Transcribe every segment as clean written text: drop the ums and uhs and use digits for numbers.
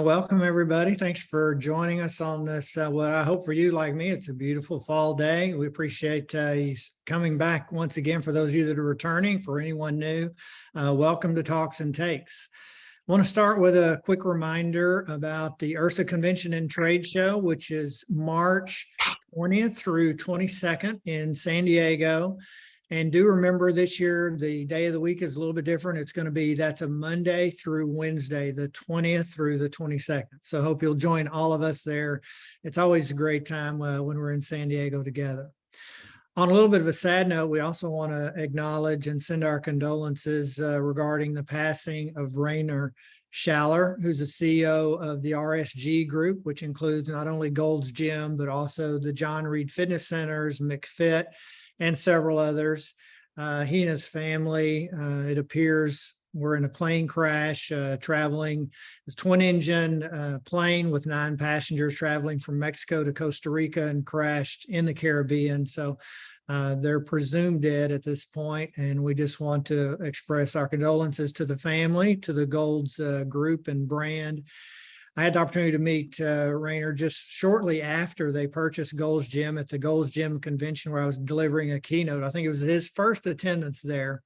Welcome everybody. Thanks for joining us on this. What I hope for you, like me, it's a beautiful fall day. We appreciate you coming back once again. For those of you that are returning, for anyone new, welcome to Talks and Takes. I want to start with a quick reminder about the IHRSA Convention and Trade Show, which is March 20th through 22nd in San Diego. And do remember this year, the day of the week is a little bit different. It's going to be, that's a Monday through Wednesday, the 20th through the 22nd. So hope you'll join all of us there. It's always a great time when we're in San Diego together. On a little bit of a sad note, we also want to acknowledge and send our condolences regarding the passing of Rainer Schaller, who's the CEO of the RSG Group, which includes not only Gold's Gym, but also the John Reed Fitness Centers, McFit, and several others. He and his family, it appears, were in a plane crash, traveling this twin-engine plane with 9 passengers traveling from Mexico to Costa Rica and crashed in the Caribbean. So they're presumed dead at this point, and we just want to express our condolences to the family, to the Gold's group and brand. I had the opportunity to meet Rainer just shortly after they purchased Gold's Gym at the Gold's Gym convention, where I was delivering a keynote. I think it was his first attendance there.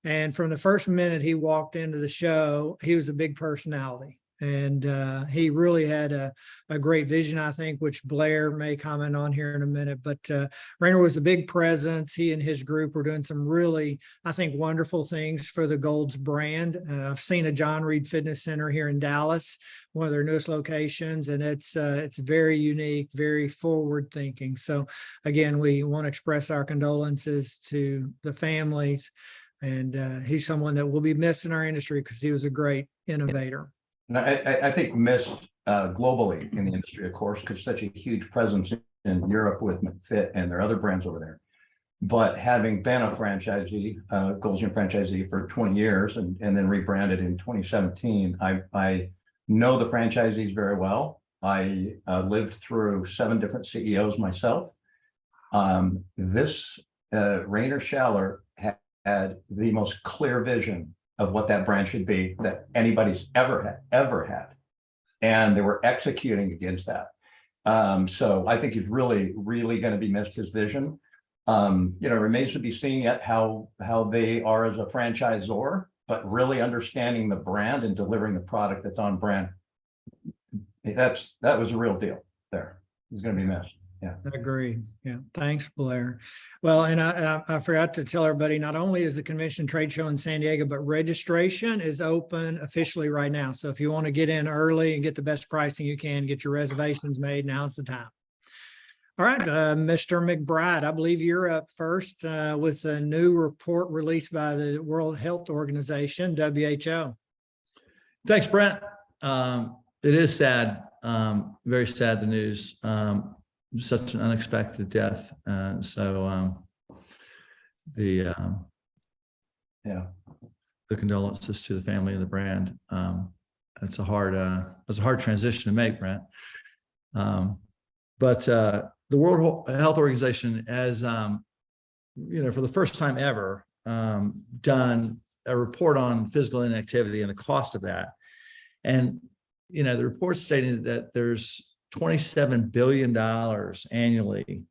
And from the first minute he walked into the show, he was a big personality. And he really had a great vision, I think, which Blair may comment on here in a minute. But Rainer was a big presence. He and his group were doing some really, I think, wonderful things for the Gold's brand. I've seen a John Reed Fitness Center here in Dallas, one of their newest locations, and it's very unique, very forward thinking. So again, we want to express our condolences to the families. And he's someone that will be missed in our industry because he was a great innovator. And I think missed globally in the industry, of course, because such a huge presence in Europe with McFit and their other brands over there. But having been a franchisee, Gold's Gym franchisee for 20 years and then rebranded in 2017, I know the franchisees very well. I lived through 7 different CEOs myself. This Rainer Schaller had the most clear vision of what that brand should be that anybody's ever had. And they were executing against that. So I think he's really, really going to be missed, his vision. It remains to be seen yet how they are as a franchisor, but really understanding the brand and delivering the product that's on brand. That was a real deal there. He's going to be missed. Yeah, I agree. Yeah, thanks, Blair. Well, and I forgot to tell everybody, not only is the convention trade show in San Diego, but registration is open officially right now. So if you want to get in early and get the best pricing you can, get your reservations made, now's the time. All right, Mr. McBride, I believe you're up first with a new report released by the World Health Organization, WHO. Thanks, Brent. It is sad, very sad, the news. Such an unexpected death. The condolences to the family and the brand. It's a hard transition to make, Brent. But the World Health Organization has, for the first time ever, done a report on physical inactivity and the cost of that. And the report stating that there's $27 billion annually,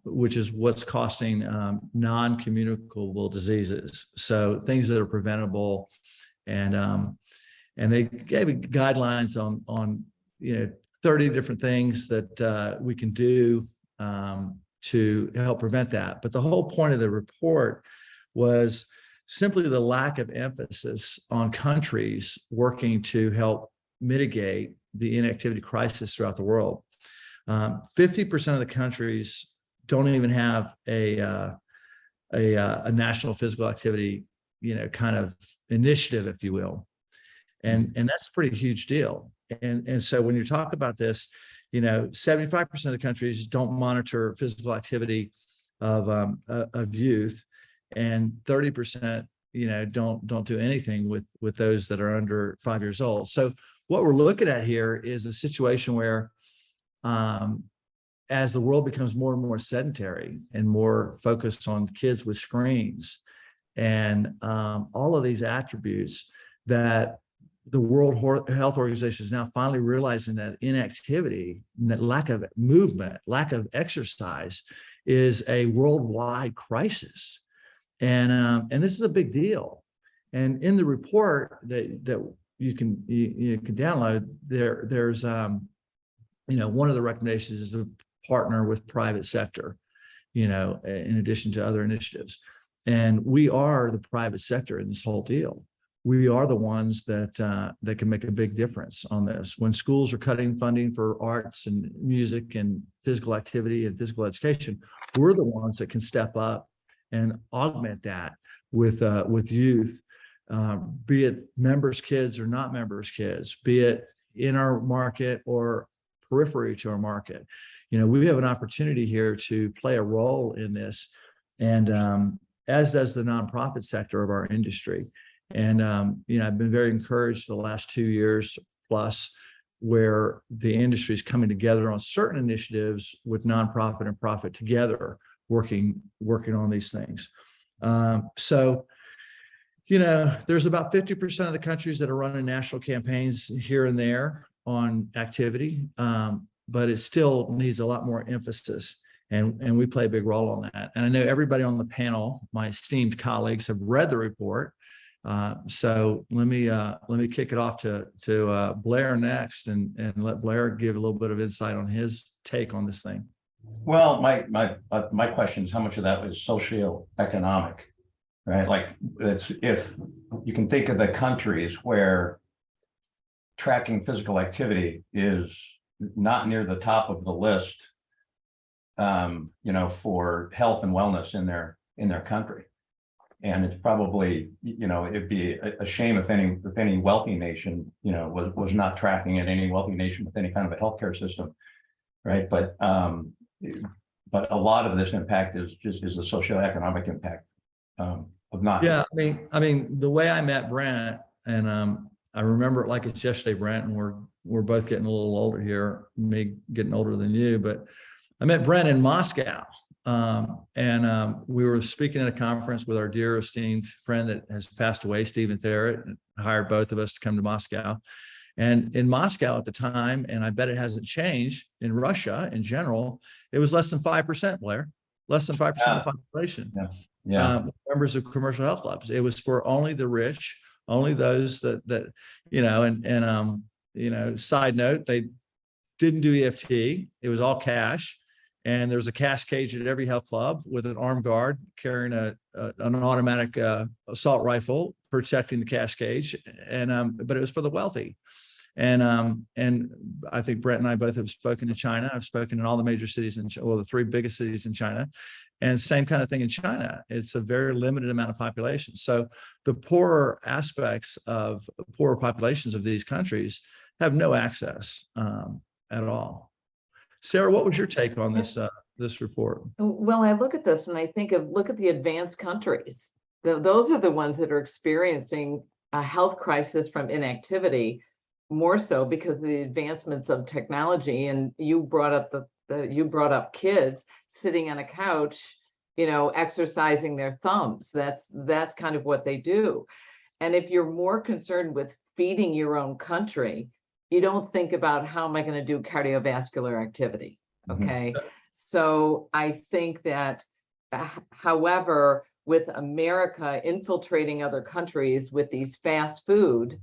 which is what's costing non-communicable diseases. So things that are preventable, and they gave guidelines on 30 different things that we can do to help prevent that. But the whole point of the report was simply the lack of emphasis on countries working to help mitigate the inactivity crisis throughout the world. 50% of the countries don't even have a national physical activity, kind of initiative, if you will. And that's a pretty huge deal. And so when you talk about this, 75% of the countries don't monitor physical activity of youth, and 30%, don't do anything with those that are under 5 years old. So what we're looking at here is a situation where, as the world becomes more and more sedentary and more focused on kids with screens and all of these attributes, that the World Health Organization is now finally realizing that inactivity, lack of movement, lack of exercise is a worldwide crisis. And this is a big deal. And in the report that you can download, there's one of the recommendations is to partner with private sector, in addition to other initiatives. And we are the private sector in this whole deal. We are the ones that can make a big difference on this. When schools are cutting funding for arts and music and physical activity and physical education, we're the ones that can step up and augment that with youth, be it members' kids or not members' kids, be it in our market or periphery to our market. We have an opportunity here to play a role in this, and as does the nonprofit sector of our industry. And I've been very encouraged the last 2 years plus, where the industry is coming together on certain initiatives with nonprofit and profit together, working on these things. So there's about 50% of the countries that are running national campaigns here and there on activity, but it still needs a lot more emphasis. And we play a big role on that. And I know everybody on the panel, my esteemed colleagues, have read the report. So let me kick it off to Blair next, and let Blair give a little bit of insight on his take on this thing. Well, my question is, how much of that was socioeconomic, right? Like, if you can think of the countries where tracking physical activity is not near the top of the list, for health and wellness in their country. And it's probably, it'd be a shame if any wealthy nation, was not tracking it, any wealthy nation with any kind of a healthcare system, right? But a lot of this impact is the socioeconomic impact of not. Yeah, I mean, the way I met Brent, and I remember it like it's yesterday, Brent, and we're both getting a little older here, me getting older than you, but I met Brent in Moscow. And we were speaking at a conference with our dear esteemed friend that has passed away, Stephen Therrett, and hired both of us to come to Moscow. And in Moscow at the time, and I bet it hasn't changed in Russia in general, it was less than 5%, Blair, less than 5% of the population. Yeah. Members of commercial health clubs. It was for only the rich, only those that side note, they didn't do EFT. It was all cash. And there's a cash cage at every health club with an armed guard carrying an automatic assault rifle protecting the cash cage. And but it was for the wealthy. And I think Brent and I both have spoken to China. I've spoken in all the major cities the 3 biggest cities in China, and same kind of thing in China. It's a very limited amount of population. So the poorer populations of these countries have no access at all. Sara, what was your take on this report? Well, I look at this and I look at the advanced countries. Those are the ones that are experiencing a health crisis from inactivity, more so because of the advancements of technology. And you brought up kids sitting on a couch, exercising their thumbs. That's kind of what they do. And if you're more concerned with feeding your own country, you don't think about, how am I going to do cardiovascular activity? Okay. Mm-hmm. So I think that, however, with America infiltrating other countries with these fast food,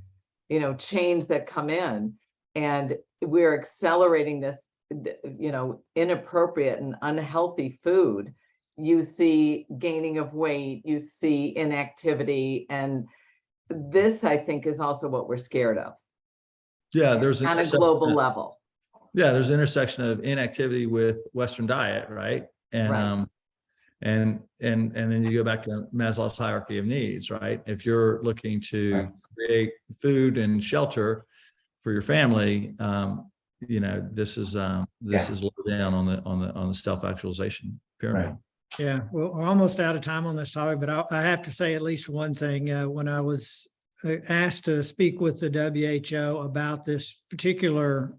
chains that come in, and we're accelerating this, inappropriate and unhealthy food, you see gaining of weight, you see inactivity. And this, I think, is also what we're scared of. Yeah, there's on a global level. Yeah, there's an intersection of inactivity with Western diet, right? And right. And then you go back to Maslow's hierarchy of needs, right? If you're looking to create food and shelter for your family, this is low down on the self-actualization pyramid. Right. Yeah, well, we're almost out of time on this topic, but I have to say at least one thing. When I was asked to speak with the WHO about this particular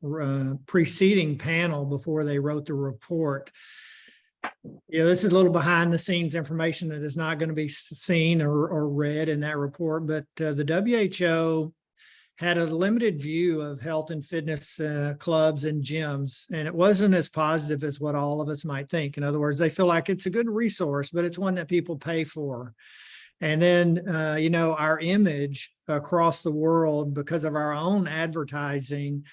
preceding panel before they wrote the report, this is a little behind the scenes information that is not going to be seen or read in that report, but the WHO had a limited view of health and fitness clubs and gyms, and it wasn't as positive as what all of us might think. In other words, they feel like it's a good resource, but it's one that people pay for. And then, our image across the world, because of our own advertising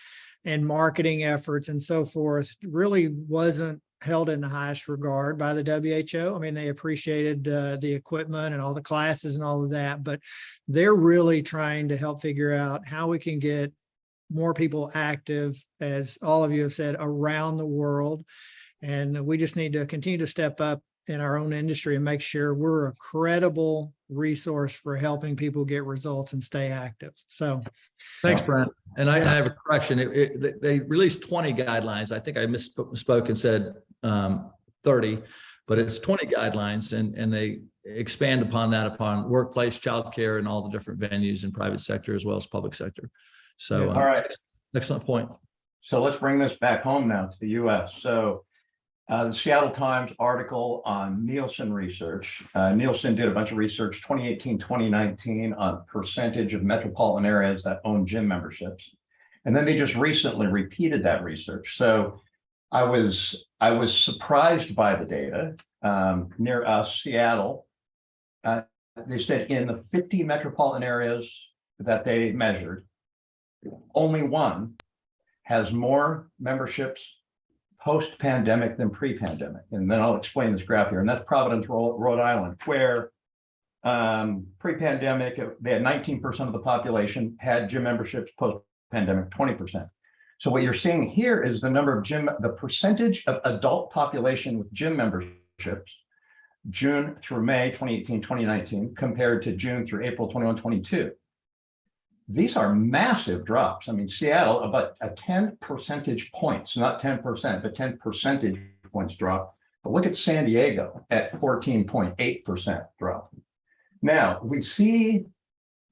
and marketing efforts and so forth, really wasn't held in the highest regard by the WHO. I mean, they appreciated the equipment and all the classes and all of that, but they're really trying to help figure out how we can get more people active, as all of you have said, around the world. And we just need to continue to step up in our own industry and make sure we're a credible resource for helping people get results and stay active. So Thanks, Brent. And I have a correction. They released 20 guidelines. I think I misspoke and said 30, but it's 20 guidelines, and they expand upon that upon workplace, childcare, and all the different venues in private sector as well as public sector. So, All right. excellent point. So let's bring this back home now to the US. So the Seattle Times article on Nielsen research. Nielsen did a bunch of research 2018, 2019 on percentage of metropolitan areas that own gym memberships. And then they just recently repeated that research. So I was surprised by the data. Near us, Seattle, they said in the 50 metropolitan areas that they measured, only one has more memberships post-pandemic than pre-pandemic. And then I'll explain this graph here. And that's Providence, Rhode Island, where pre-pandemic, they had 19% of the population had gym memberships, post-pandemic, 20%. So what you're seeing here is the number of the percentage of adult population with gym memberships, June through May 2018, 2019, compared to June through April 21, 22. These are massive drops. I mean, Seattle, about a 10 percentage points, not 10%, but 10 percentage points drop. But look at San Diego at 14.8% drop. Now, we see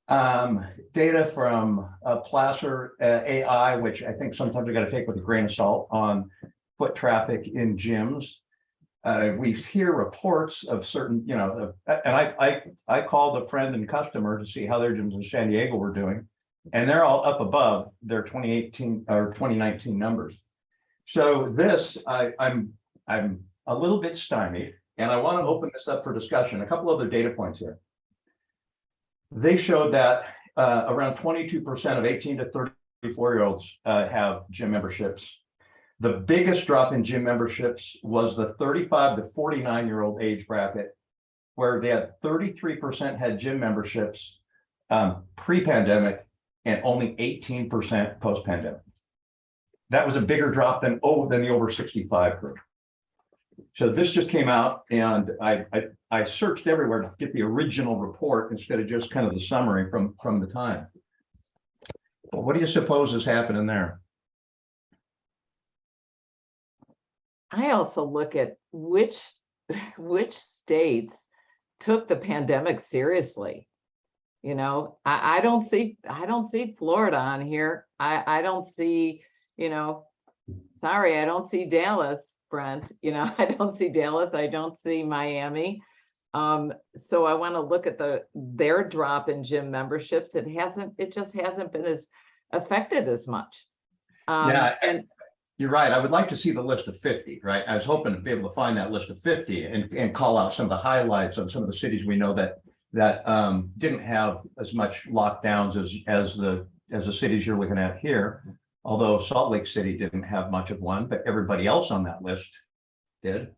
data from Placer AI, which I think sometimes we got to take with a grain of salt, on foot traffic in gyms. We hear reports of certain, and I called a friend and customer to see how their gyms in San Diego were doing, and they're all up above their 2018 or 2019 numbers. So this, I'm a little bit stymied, and I want to open this up for discussion. A couple other data points here. They showed that around 22% of 18 to 34-year-olds have gym memberships. The biggest drop in gym memberships was the 35 to 49-year-old age bracket, where they had 33% had gym memberships pre-pandemic and only 18% post-pandemic. That was a bigger drop than the over 65 group. So this just came out, and I searched everywhere to get the original report instead of just kind of the summary from the time. Well, what do you suppose is happening there? I also look at which states took the pandemic seriously. I don't see Florida on here. I don't see, sorry, I don't see Dallas, Brent. I don't see Dallas. I don't see Miami. So I want to look at their drop in gym memberships. It just hasn't been as affected as much. And you're right. I would like to see the list of 50, right? I was hoping to be able to find that list of 50 and call out some of the highlights on some of the cities we know that didn't have as much lockdowns as the cities you're looking at here. Although Salt Lake City didn't have much of one, but everybody else on that list did.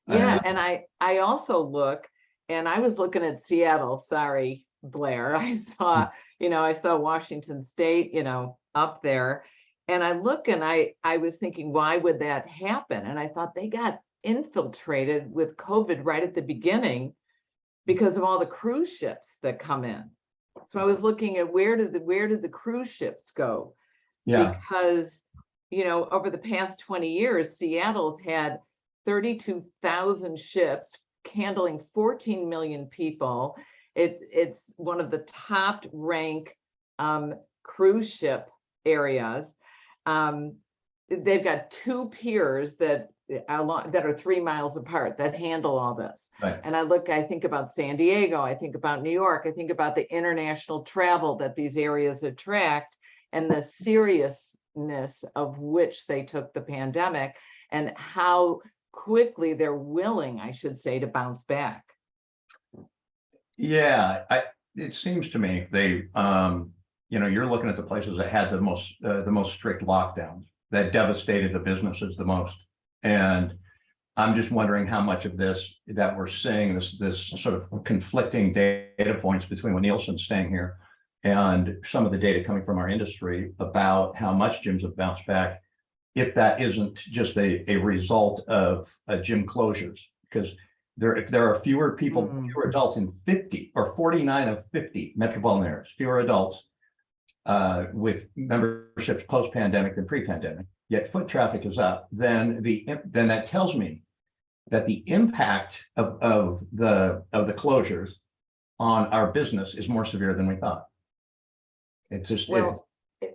Yeah, and I also look, and I was looking at Seattle. Sorry, Blair. I saw Washington State, up there. And I look, and I was thinking, why would that happen? And I thought they got infiltrated with COVID right at the beginning because of all the cruise ships that come in. So I was looking at where did the cruise ships go? Yeah. Because, over the past 20 years, Seattle's had 32,000 ships handling 14 million people. It's one of the top rank cruise ship areas. They've got two piers that are 3 miles apart that handle all this. Right. And I think about San Diego, I think about New York, I think about the international travel that these areas attract. and the seriousness of which they took the pandemic and how quickly they're willing, I should say, to bounce back. Yeah, it seems to me they, you're looking at the places that had the most strict lockdowns that devastated the businesses the most. And I'm just wondering how much of this that we're seeing, this sort of conflicting data points between what Nielsen's saying here and some of the data coming from our industry about how much gyms have bounced back, if that isn't just a result of gym closures. Because if there are fewer people, fewer adults in 50 or 49 of 50 metropolitan areas, fewer adults with memberships post-pandemic than pre-pandemic, yet foot traffic is up, then that tells me that the impact of the closures on our business is more severe than we thought. It's just,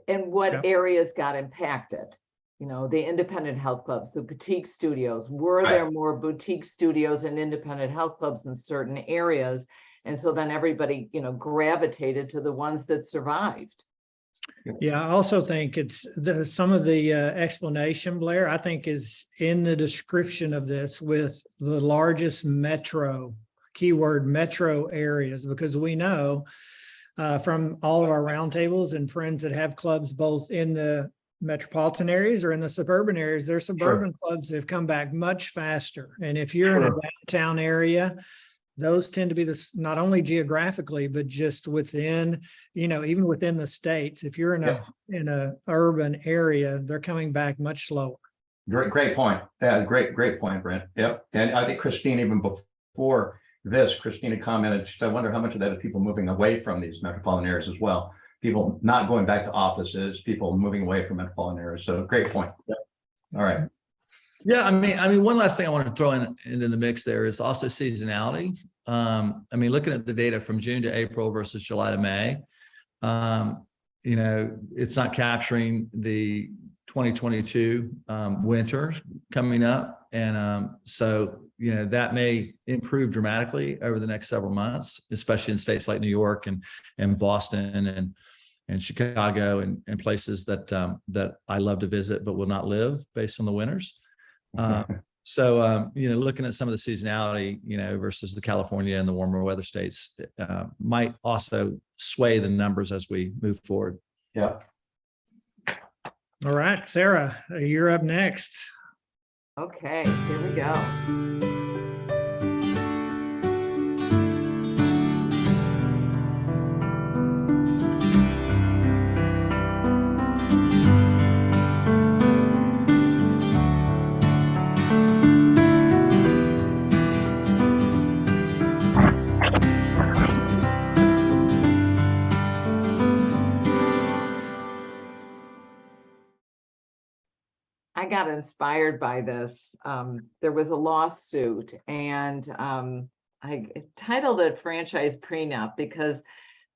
and what Yeah. areas got impacted? The independent health clubs, the boutique studios. Were Right. there more boutique studios and independent health clubs in certain areas? And so then everybody, gravitated to the ones that survived. Yeah, I also think it's some of the explanation, Blair, I think is in the description of this with the largest keyword metro areas, because we know from all of our roundtables and friends that have clubs both in the metropolitan areas or in the suburban areas, their suburban clubs have come back much faster. And if you're in a downtown area, those tend to be not only geographically, but just within, even within the states. If you're in a urban area, they're coming back much slower. Great point. Great point, Brent. Yep. And I think Christine, even before this, Christina commented, I wonder how much of that is people moving away from these metropolitan areas as well. People not going back to offices, people moving away from metropolitan areas. So great point. Yep. All right. Yeah, I mean, one last thing I want to throw into the mix there is also seasonality. Looking at the data from June to April versus July to May, it's not capturing the 2022 winter coming up. And so, that may improve dramatically over the next several months, especially in states like New York and Boston and Chicago and places that I love to visit, but will not live based on the winters. So, looking at some of the seasonality, versus the California and the warmer weather states might also sway the numbers as we move forward. Yeah. All right, Sara, you're up next. Okay, here we go. I got inspired by this. There was a lawsuit, and I titled it Franchise Prenup because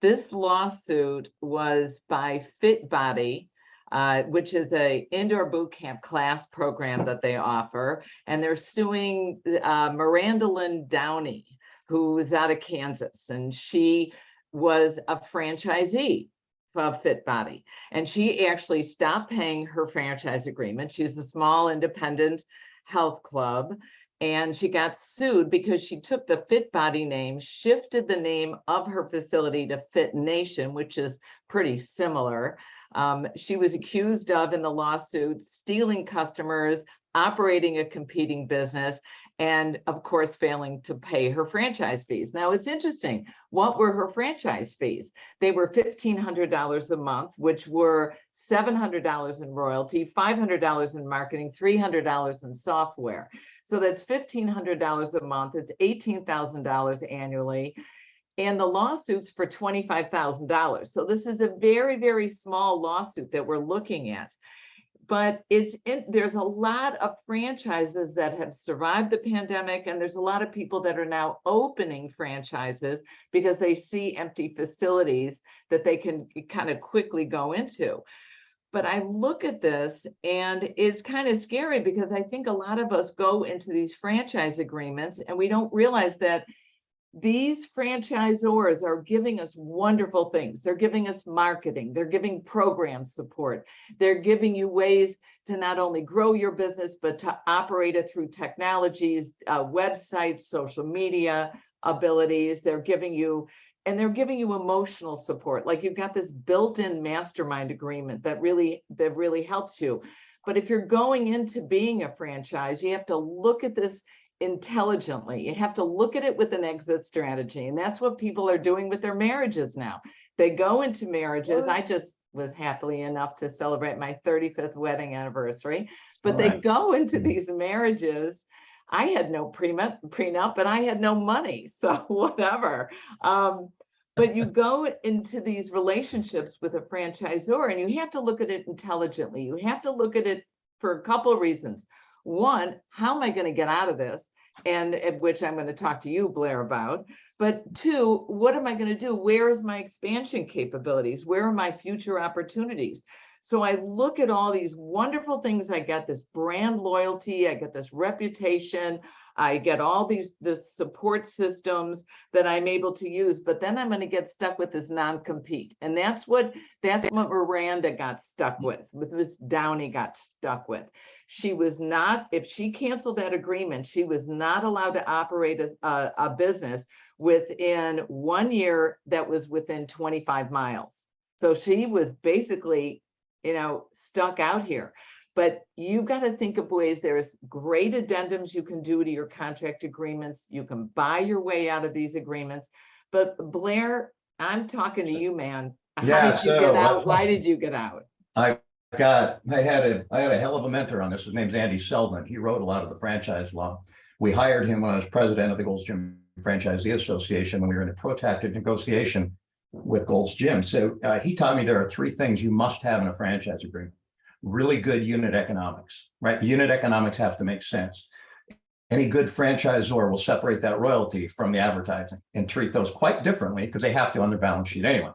this lawsuit was by FitBody, which is a indoor boot camp class program that they offer. And they're suing Miranda Lynn Downey, who is out of Kansas, and she was a franchisee of FitBody, and she actually stopped paying her franchise agreement. She's a small independent health club, and she got sued because she took the FitBody name, shifted the name of her facility to Fit Nation, which is pretty similar. She was accused of, in the lawsuit, stealing customers, operating a competing business, and of course, failing to pay her franchise fees. Now, it's interesting. What were her franchise fees? They were $1,500 a month, which were $700 in royalty, $500 in marketing, $300 in software. So that's $1,500 a month. It's $18,000 annually. And the lawsuit's for $25,000. So this is a very, very small lawsuit that we're looking at. But there's a lot of franchises that have survived the pandemic, and there's a lot of people that are now opening franchises because they see empty facilities that they can kind of quickly go into. But I look at this and it's kind of scary because I think a lot of us go into these franchise agreements and we don't realize that these franchisors are giving us wonderful things. They're giving us marketing, they're giving program support, they're giving you ways to not only grow your business, but to operate it through technologies, websites, social media abilities. They're giving you emotional support. Like you've got this built-in mastermind agreement that really helps you. But if you're going into being a franchise, you have to look at this intelligently. You have to look at it with an exit strategy. And that's what people are doing with their marriages now. They go into marriages. I just was happily enough to celebrate my 35th wedding anniversary, but they go into these marriages. I had no prenup, but I had no money. So whatever. But you go into these relationships with a franchisor and you have to look at it intelligently. You have to look at it for a couple of reasons. One, how am I going to get out of this? And which I'm going to talk to you, Blair, about. But two, what am I going to do? Where is my expansion capabilities? Where are my future opportunities? So I look at all these wonderful things. I get this brand loyalty. I get this reputation. I get all the support systems that I'm able to use, but then I'm going to get stuck with this non-compete. And that's what Miranda got stuck with Miss Downey got stuck with. She was not, if she canceled that agreement, she was not allowed to operate a business within 1 year that was within 25 miles. So she was basically, stuck out here. But you've got to think of ways. There's great addendums you can do to your contract agreements. You can buy your way out of these agreements. But Blair, I'm talking to you, man. How did you get out? Why did you get out? I had a hell of a mentor on this. His name's Andy Seldman. He wrote a lot of the franchise law. We hired him when I was president of the Gold's Gym Franchisee Association when we were in a protracted negotiation with Gold's Gym. So he taught me there are three things you must have in a franchise agreement. Really good unit economics, right? The unit economics have to make sense. Any good franchisor will separate that royalty from the advertising and treat those quite differently because they have to on their balance sheet anyway.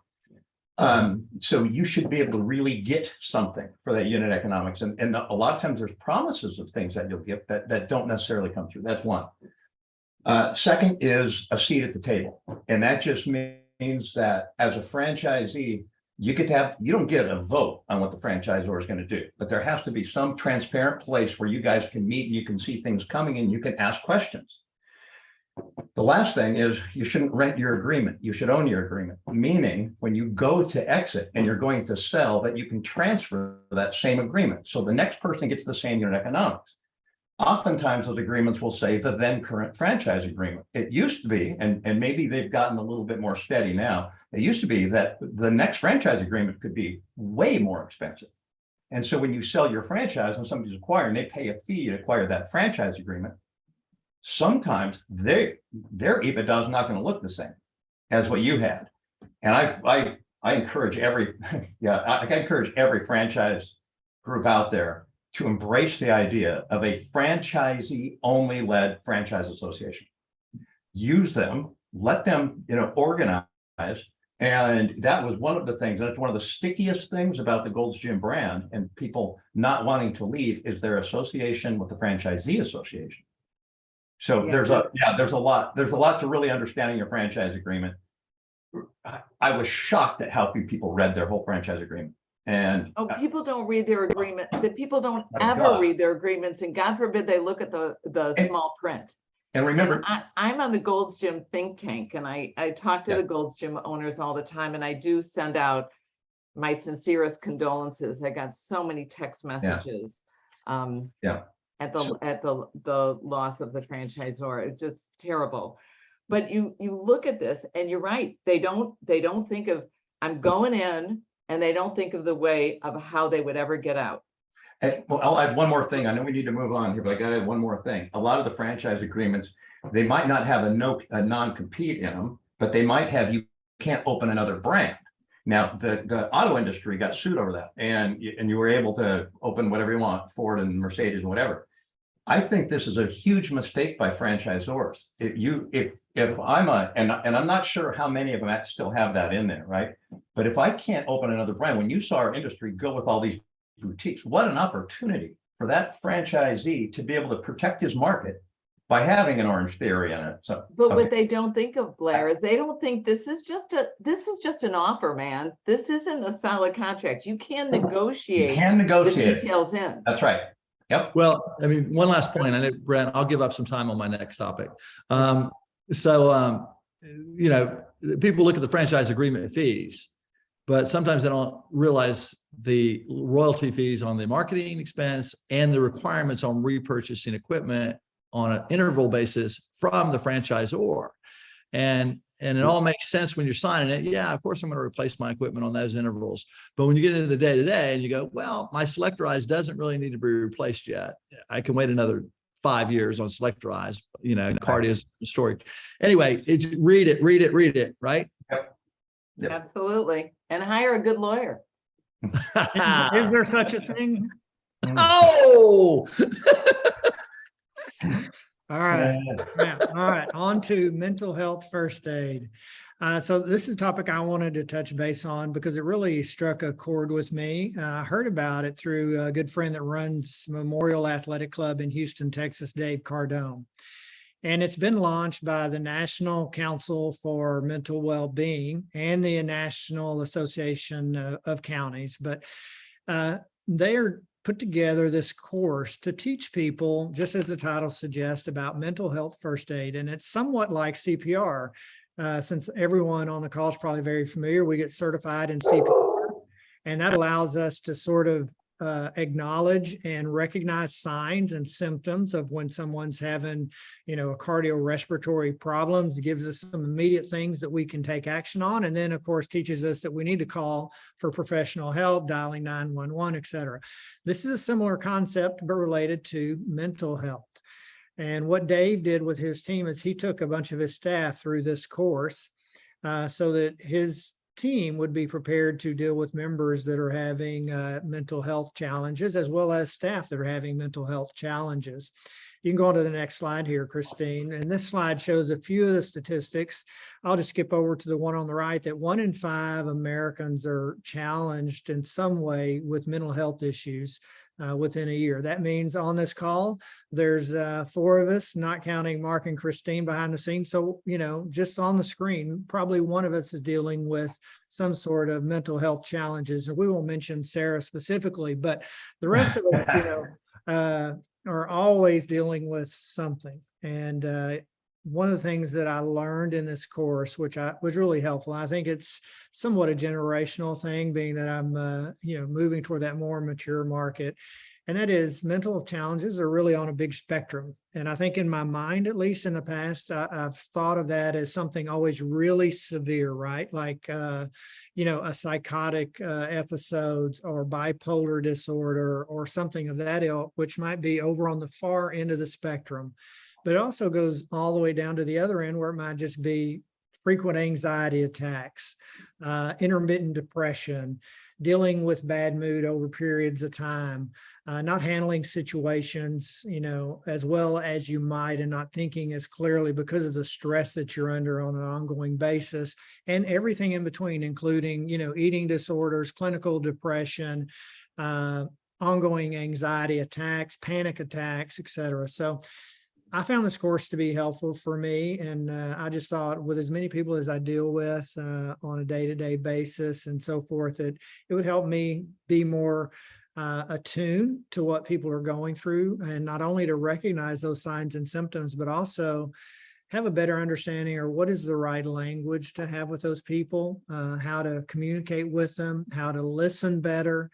So you should be able to really get something for that unit economics. And a lot of times there's promises of things that you'll get that don't necessarily come through. That's one. Second is a seat at the table. And that just means that as a franchisee, you don't get a vote on what the franchisor is going to do, but there has to be some transparent place where you guys can meet and you can see things coming and you can ask questions. The last thing is you shouldn't rent your agreement. You should own your agreement, meaning when you go to exit and you're going to sell, that you can transfer that same agreement. So the next person gets the same unit economics. Oftentimes those agreements will say the then current franchise agreement. It used to be, and maybe they've gotten a little bit more steady now. It used to be that the next franchise agreement could be way more expensive. And so when you sell your franchise and somebody's acquiring, they pay a fee to acquire that franchise agreement. Sometimes their EBITDA is not going to look the same as what you had. And I encourage I encourage every franchise group out there to embrace the idea of a franchisee only led franchise association. Use them, let them, organize. And that was one of the things, and it's one of the stickiest things about the Gold's Gym brand and people not wanting to leave is their association with the franchisee association. So there's a lot to really understanding your franchise agreement. I was shocked at how few people read their whole franchise agreement. And people don't read their agreement. The people don't ever read their agreements, and God forbid they look at the small print. And remember, I'm on the Gold's Gym think tank, and I talk to the Gold's Gym owners all the time, and I do send out my sincerest condolences. I got so many text messages at the loss of the franchisor. It's just terrible. But you look at this, and you're right. They don't think of I'm going in. And they don't think of the way of how they would ever get out. Well, I'll add one more thing. I know we need to move on here, but I got to add one more thing. A lot of the franchise agreements, they might not have a non-compete in them, but they might have you can't open another brand. Now, the auto industry got sued over that, and you were able to open whatever you want, Ford and Mercedes and whatever. I think this is a huge mistake by franchisors. If I'm and I'm not sure how many of them still have that in there, right? But if I can't open another brand, when you saw our industry go with all these boutiques, what an opportunity for that franchisee to be able to protect his market by having an Orange Theory in it. So, But what okay. they don't think of, Blair, is they don't think this is just an offer, man. This isn't a solid contract. You can You negotiate can the negotiate it. details in. That's right. Yep. Well, I mean, one last point. I know, Brent, I'll give up some time on my next topic. You know, people look at the franchise agreement fees, but sometimes they don't realize the royalty fees on the marketing expense and the requirements on repurchasing equipment on an interval basis from the franchisor. And it all makes sense when you're signing it. Yeah, of course, I'm going to replace my equipment on those intervals. But when you get into the day-to-day and you go, well, my selectorized doesn't really need to be replaced yet. I can wait another 5 years on selectorized, you know, cardio storage. Anyway, read it, right? Yep. Absolutely. And hire a good lawyer. Is there such a thing? Oh, All right. Now, all right, on to mental health first aid. So this is a topic I wanted to touch base on because it really struck a chord with me. I heard about it through a good friend that runs Memorial Athletic Club in Houston, Texas, Dave Cardone. And it's been launched by the National Council for Mental Well-Being and the National Association of Counties. But they are put together this course to teach people, just as the title suggests, about mental health first aid. And it's somewhat like CPR. Since everyone on the call is probably very familiar, we get certified in CPR, and that allows us to sort of acknowledge and recognize signs and symptoms of when someone's having, you know, a cardiorespiratory problems. It gives us some immediate things that we can take action on. And then, of course, teaches us that we need to call for professional help, dialing 911, et cetera. This is a similar concept, but related to mental health. And what Dave did with his team is he took a bunch of his staff through this course so that his team would be prepared to deal with members that are having mental health challenges, as well as staff that are having mental health challenges. You can go on to the next slide here, Christine. And this slide shows a few of the statistics. I'll just skip over to the one on the right, that 1 in 5 Americans are challenged in some way with mental health issues within a year. That means on this call, there's 4 of us, not counting Mark and Christine behind the scenes. So, you know, just on the screen, probably one of us is dealing with some sort of mental health challenges. And we won't mention Sara specifically, but the rest of us, you know, are always dealing with something. And one of the things that I learned in this course, which was really helpful, I think it's somewhat a generational thing, being that I'm, you know, moving toward that more mature market. And that is, mental challenges are really on a big spectrum. And I think in my mind, at least in the past, I've thought of that as something always really severe, right? Like, you know, a psychotic episodes or bipolar disorder or something of that ilk, which might be over on the far end of the spectrum. But it also goes all the way down to the other end, where it might just be frequent anxiety attacks, intermittent depression, dealing with bad mood over periods of time, not handling situations, you know, as well as you might, and not thinking as clearly because of the stress that you're under on an ongoing basis, and everything in between, including, you know, eating disorders, clinical depression, ongoing anxiety attacks, panic attacks, et cetera. So I found this course to be helpful for me. And I just thought, with as many people as I deal with on a day-to-day basis and so forth, that it would help me be more attuned to what people are going through, and not only to recognize those signs and symptoms, but also have a better understanding, or what is the right language to have with those people, how to communicate with them, how to listen better,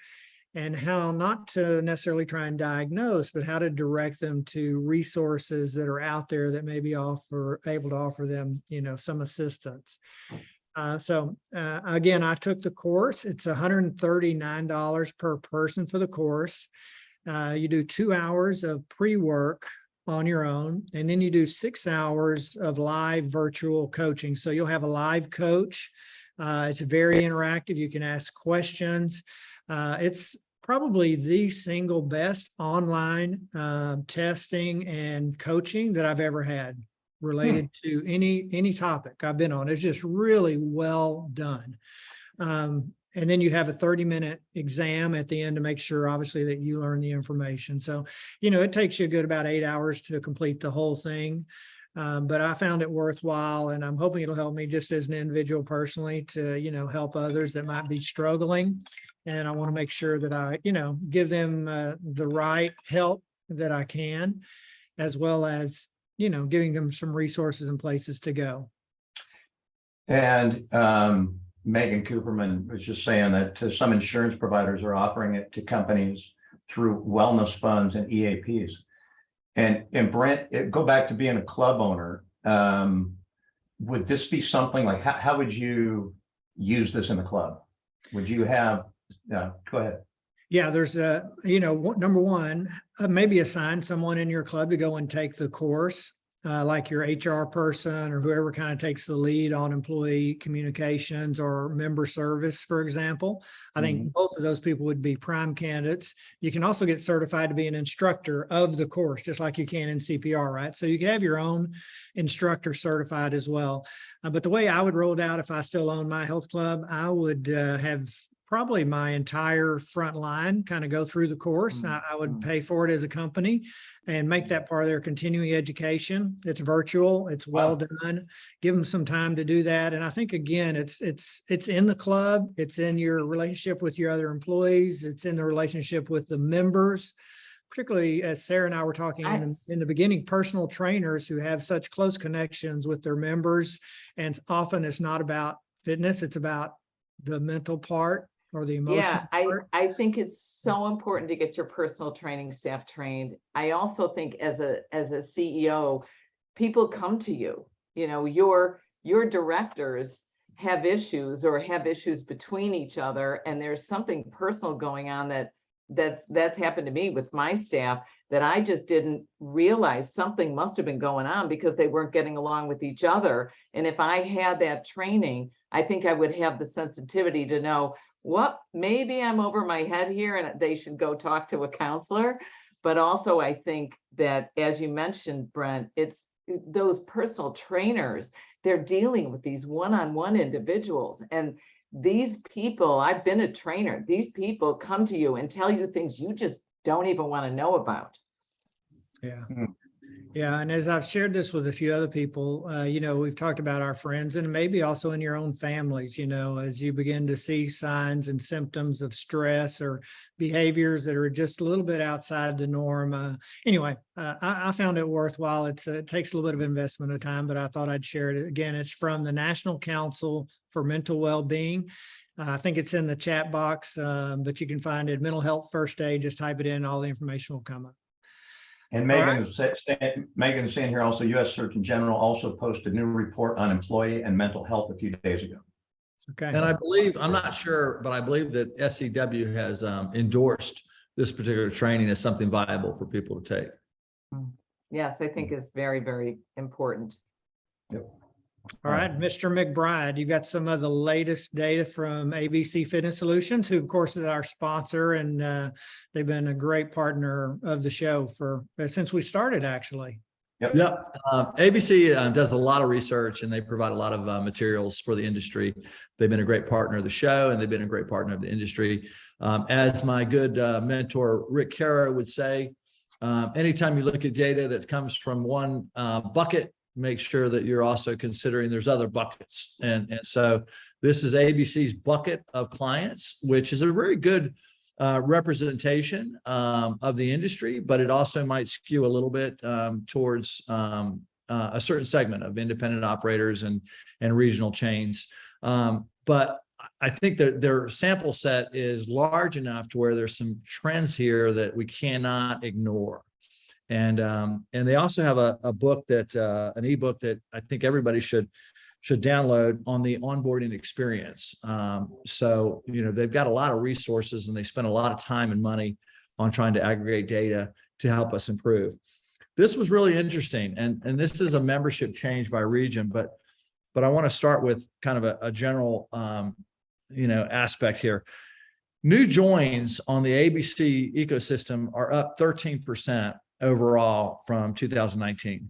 and how not to necessarily try and diagnose, but how to direct them to resources that are out there that may be able to offer them, you know, some assistance. So again, I took the course. It's $139 per person for the course. You do 2 hours of pre-work on your own, and then you do 6 hours of live virtual coaching. So you'll have a live coach. It's very interactive. You can ask questions. It's probably the single best online testing and coaching that I've ever had related to any topic I've been on. It's just really well done. And then you have a 30-minute exam at the end to make sure, obviously, that you learn the information. So, it takes you a good about 8 hours to complete the whole thing. But I found it worthwhile, and I'm hoping it'll help me just as an individual personally to, help others that might be struggling. And I want to make sure that I, give them the right help that I can, as well as, giving them some resources and places to go. And Megan Kooperman was just saying that some insurance providers are offering it to companies through wellness funds and EAPs. And Brent, go back to being a club owner. Would this be something like, how would you use this in the club? Would you have, go ahead. Yeah, there's number one, maybe assign someone in your club to go and take the course. Like your HR person or whoever kind of takes the lead on employee communications or member service, for example. I think both of those people would be prime candidates. You can also get certified to be an instructor of the course, just like you can in CPR, right? So you can have your own instructor certified as well. But the way I would roll it out if I still own my health club, I would have probably my entire front line kind of go through the course. I would pay for it as a company and make that part of their continuing education. It's virtual, it's well done. Give them some time to do that. And I think, again, it's in the club, it's in your relationship with your other employees, it's in the relationship with the members, particularly as Sara and I were talking in the beginning, personal trainers who have such close connections with their members. And often it's not about fitness, it's about the mental part or the emotional part. I think it's so important to get your personal training staff trained. I also think as a CEO, people come to you, your directors have issues or have issues between each other, and there's something personal going on that's happened to me with my staff that I just didn't realize. Something must have been going on because they weren't getting along with each other. And if I had that training, I think I would have the sensitivity to know, maybe I'm over my head here and they should go talk to a counselor. But also I think that, as you mentioned, Brent, it's those personal trainers, they're dealing with these one-on-one individuals. And these people, I've been a trainer, these people come to you and tell you things you just don't even want to know about. Yeah. Yeah. And as I've shared this with a few other people, we've talked about our friends and maybe also in your own families, as you begin to see signs and symptoms of stress or behaviors that are just a little bit outside the norm. Anyway, I found it worthwhile. It takes a little bit of investment of time, but I thought I'd share it. Again, it's from the National Council for Mental Wellbeing. I think it's in the chat box, but you can find it, Mental Health First Aid. Just type it in, all the information will come up. And Megan's saying here also, U.S. Surgeon General also posted a new report on employee and mental health a few days ago. Okay. And I believe, I'm not sure, but I believe that SCW has endorsed this particular training as something viable for people to take. Yes, I think it's very, very important. Yep. All right, Mr. McBride, you got some of the latest data from ABC Fitness Solutions, who of course is our sponsor, and they've been a great partner of the show since we started, actually. Yep. ABC does a lot of research and they provide a lot of materials for the industry. They've been a great partner of the show and they've been a great partner of the industry. As my good mentor, Rick Cara, would say, anytime you look at data that comes from one bucket, make sure that you're also considering there's other buckets. And so this is ABC's bucket of clients, which is a very good representation of the industry, but it also might skew a little bit towards a certain segment of independent operators and regional chains. But I think that their sample set is large enough to where there's some trends here that we cannot ignore. And they also have a book an ebook that I think everybody should download on the onboarding experience. So, they've got a lot of resources and they spend a lot of time and money on trying to aggregate data to help us improve. This was really interesting. And this is a membership change by region, but I want to start with kind of a general, aspect here. New joins on the ABC ecosystem are up 13% overall from 2019.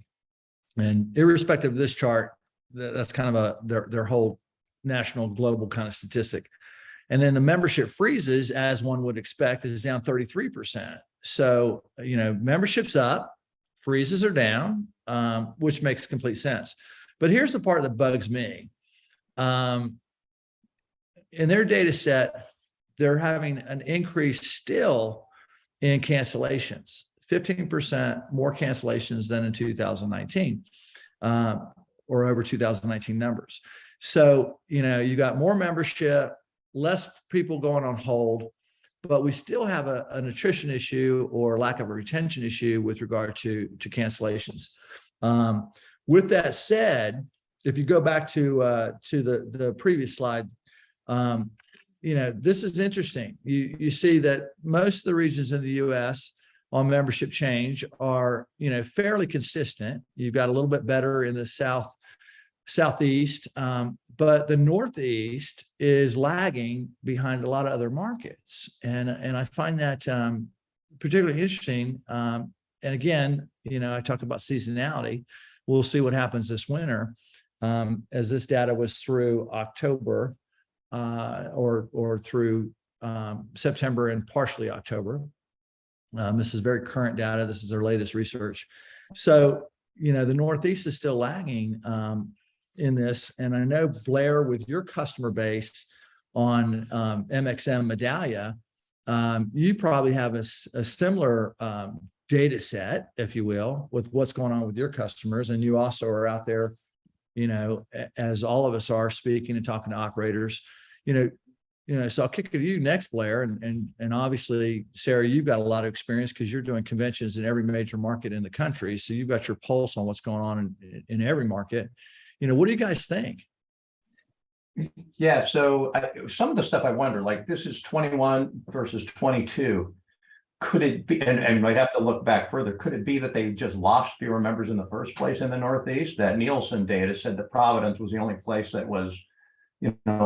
And irrespective of this chart, that's kind of their whole national global kind of statistic. And then the membership freezes, as one would expect, is down 33%. So, membership's up, freezes are down, which makes complete sense. But here's the part that bugs me. In their data set, they're having an increase still in cancellations, 15% more cancellations than in 2019, or over 2019 numbers. So, you got more membership, less people going on hold, but we still have an attrition issue or lack of a retention issue with regard to cancellations. With that said, if you go back to the previous slide, this is interesting. You see that most of the regions in the U.S. on membership change are, fairly consistent. You've got a little bit better in the Southeast, but the Northeast is lagging behind a lot of other markets. And I find that particularly interesting. And again, I talk about seasonality. We'll see what happens this winter, as this data was through October or through September and partially October. This is very current data. This is their latest research. So, the Northeast is still lagging in this. And I know, Blair, with your customer base on MXM Medallia, you probably have a similar data set, if you will, with what's going on with your customers. And you also are out there, as all of us are, speaking and talking to operators, so I'll kick it to you next, Blair. And obviously, Sara, you've got a lot of experience because you're doing conventions in every major market in the country. So you've got your pulse on what's going on in every market. What do you guys think? Yeah, so some of the stuff I wonder, like this is 21 versus 22. Could it be, and might have to look back further, could it be that they just lost fewer members in the first place in the Northeast? That Nielsen data said that Providence was the only place that was,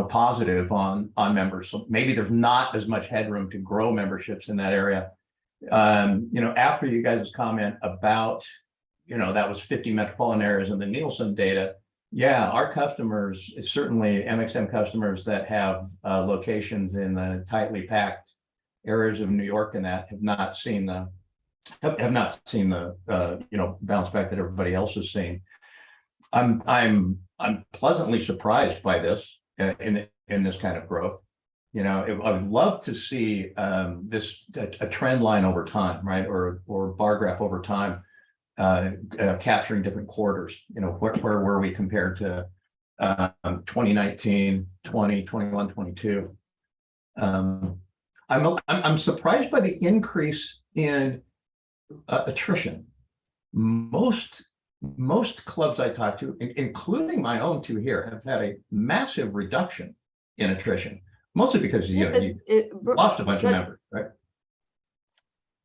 positive on members. So maybe there's not as much headroom to grow memberships in that area. After you guys' comment about, that was 50 metropolitan areas in the Nielsen data. Yeah, our customers, certainly MXM customers that have locations in the tightly packed areas of New York and that have not seen the bounce back that everybody else has seen. I'm pleasantly surprised by this in this kind of growth. I would love to see this a trend line over time, right, or bar graph over time. Capturing different quarters, where were we compared to 2019, 20, 21, 22. I'm surprised by the increase in attrition. Most clubs I talk to, including my own two here, have had a massive reduction in attrition, mostly because you lost a bunch of members, right?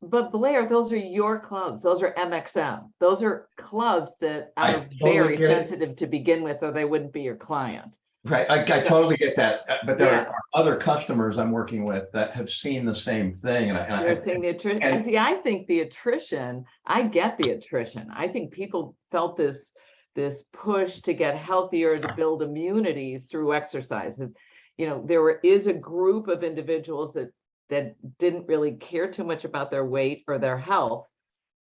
But Blair, those are your clubs. Those are MXM. Those are clubs that are very sensitive to begin with, or they wouldn't be your client. Right. I totally get that. But there are other customers I'm working with that have seen the same thing. You're seeing the attrition. I think the attrition, I get the attrition. I think people felt this push to get healthier, to build immunities through exercise. There is a group of individuals that didn't really care too much about their weight or their health,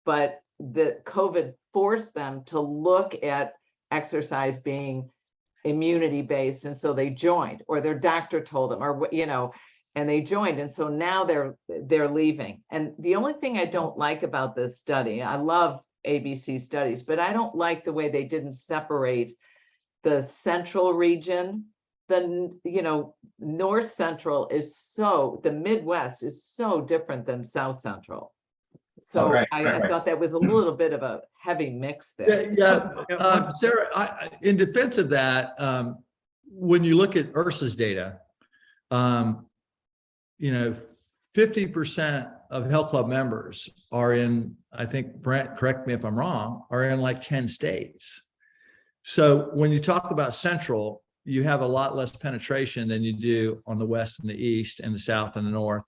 but the COVID forced them to look at exercise being immunity based, and so they joined, or their doctor told them, or and they joined, and so now they're leaving. And the only thing I don't like about this study, I love ABC studies, but I don't like the way they didn't separate the central region. The North Central the Midwest is so different than South Central. So I thought that was a little bit of a heavy mix there. Yeah. Sara, in defense of that, when you look at IHRSA's data, 50% of health club members are in, I think, Brent, correct me if I'm wrong, are in like 10 states. So when you talk about Central, you have a lot less penetration than you do on the West and the East and the South and the North.